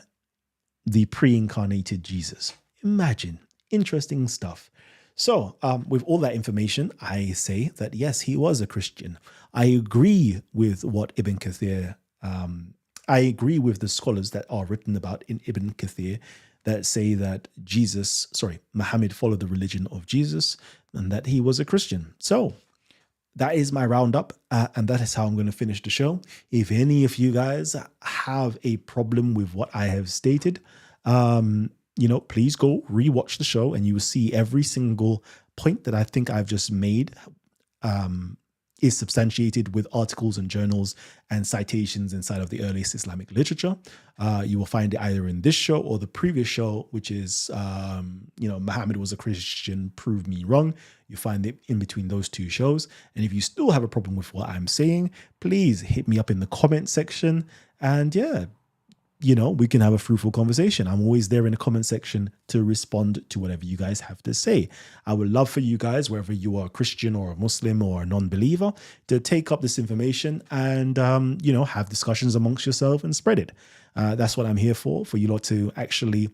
the pre-incarnated Jesus. Imagine, interesting stuff. So with all that information, I say that yes, he was a Christian. I agree with what Ibn Kathir, I agree with the scholars that are written about in Ibn Kathir that say that Muhammad followed the religion of Jesus and that he was a Christian. So that is my roundup, and that is how I'm going to finish the show. If any of you guys have a problem with what I have stated, please go rewatch the show, and you will see every single point that I think I've just made is substantiated with articles and journals and citations inside of the earliest Islamic literature. You will find it either in this show or the previous show, which is, Muhammad was a Christian, prove me wrong. You find it in between those two shows. And if you still have a problem with what I'm saying, please hit me up in the comment section. And we can have a fruitful conversation. I'm always there in the comment section to respond to whatever you guys have to say. I would love for you guys, whether you are a Christian or a Muslim or a non-believer, to take up this information and, have discussions amongst yourself and spread it. That's what I'm here for you lot to actually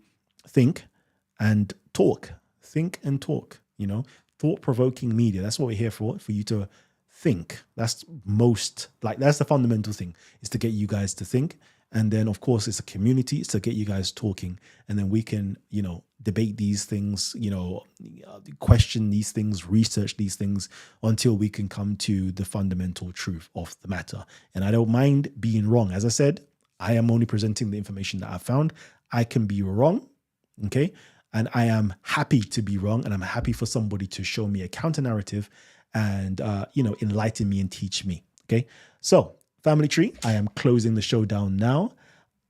think and talk. Think and talk, thought-provoking media. That's what we're here for you to think. That's the fundamental thing, is to get you guys to think. And then, of course, it's a community. It's to get you guys talking. And then we can, debate these things, question these things, research these things until we can come to the fundamental truth of the matter. And I don't mind being wrong. As I said, I am only presenting the information that I found. I can be wrong, okay? And I am happy to be wrong. And I'm happy for somebody to show me a counter narrative and, enlighten me and teach me, okay? So, Family Tree, I am closing the show down now.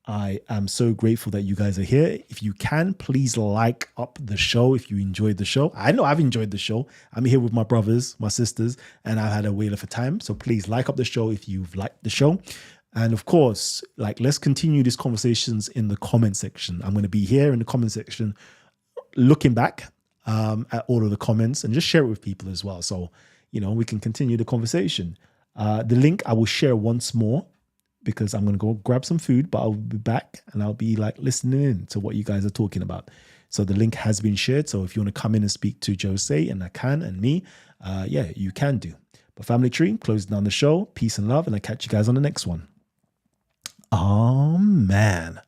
I am so grateful that you guys are here. If you can, please like up the show if you enjoyed the show. I know I've enjoyed the show. I'm here with my brothers, my sisters, and I've had a whale of a time. So please like up the show if you've liked the show. And of course, let's continue these conversations in the comment section. I'm going to be here in the comment section looking back at all of the comments and just share it with people as well. So, we can continue the conversation. The link I will share once more because I'm going to go grab some food, but I'll be back and I'll be listening in to what you guys are talking about. So the link has been shared. So if you want to come in and speak to Jose and Akan and me, you can do. But Family Tree, closing down the show. Peace and love. And I'll catch you guys on the next one. Oh, man.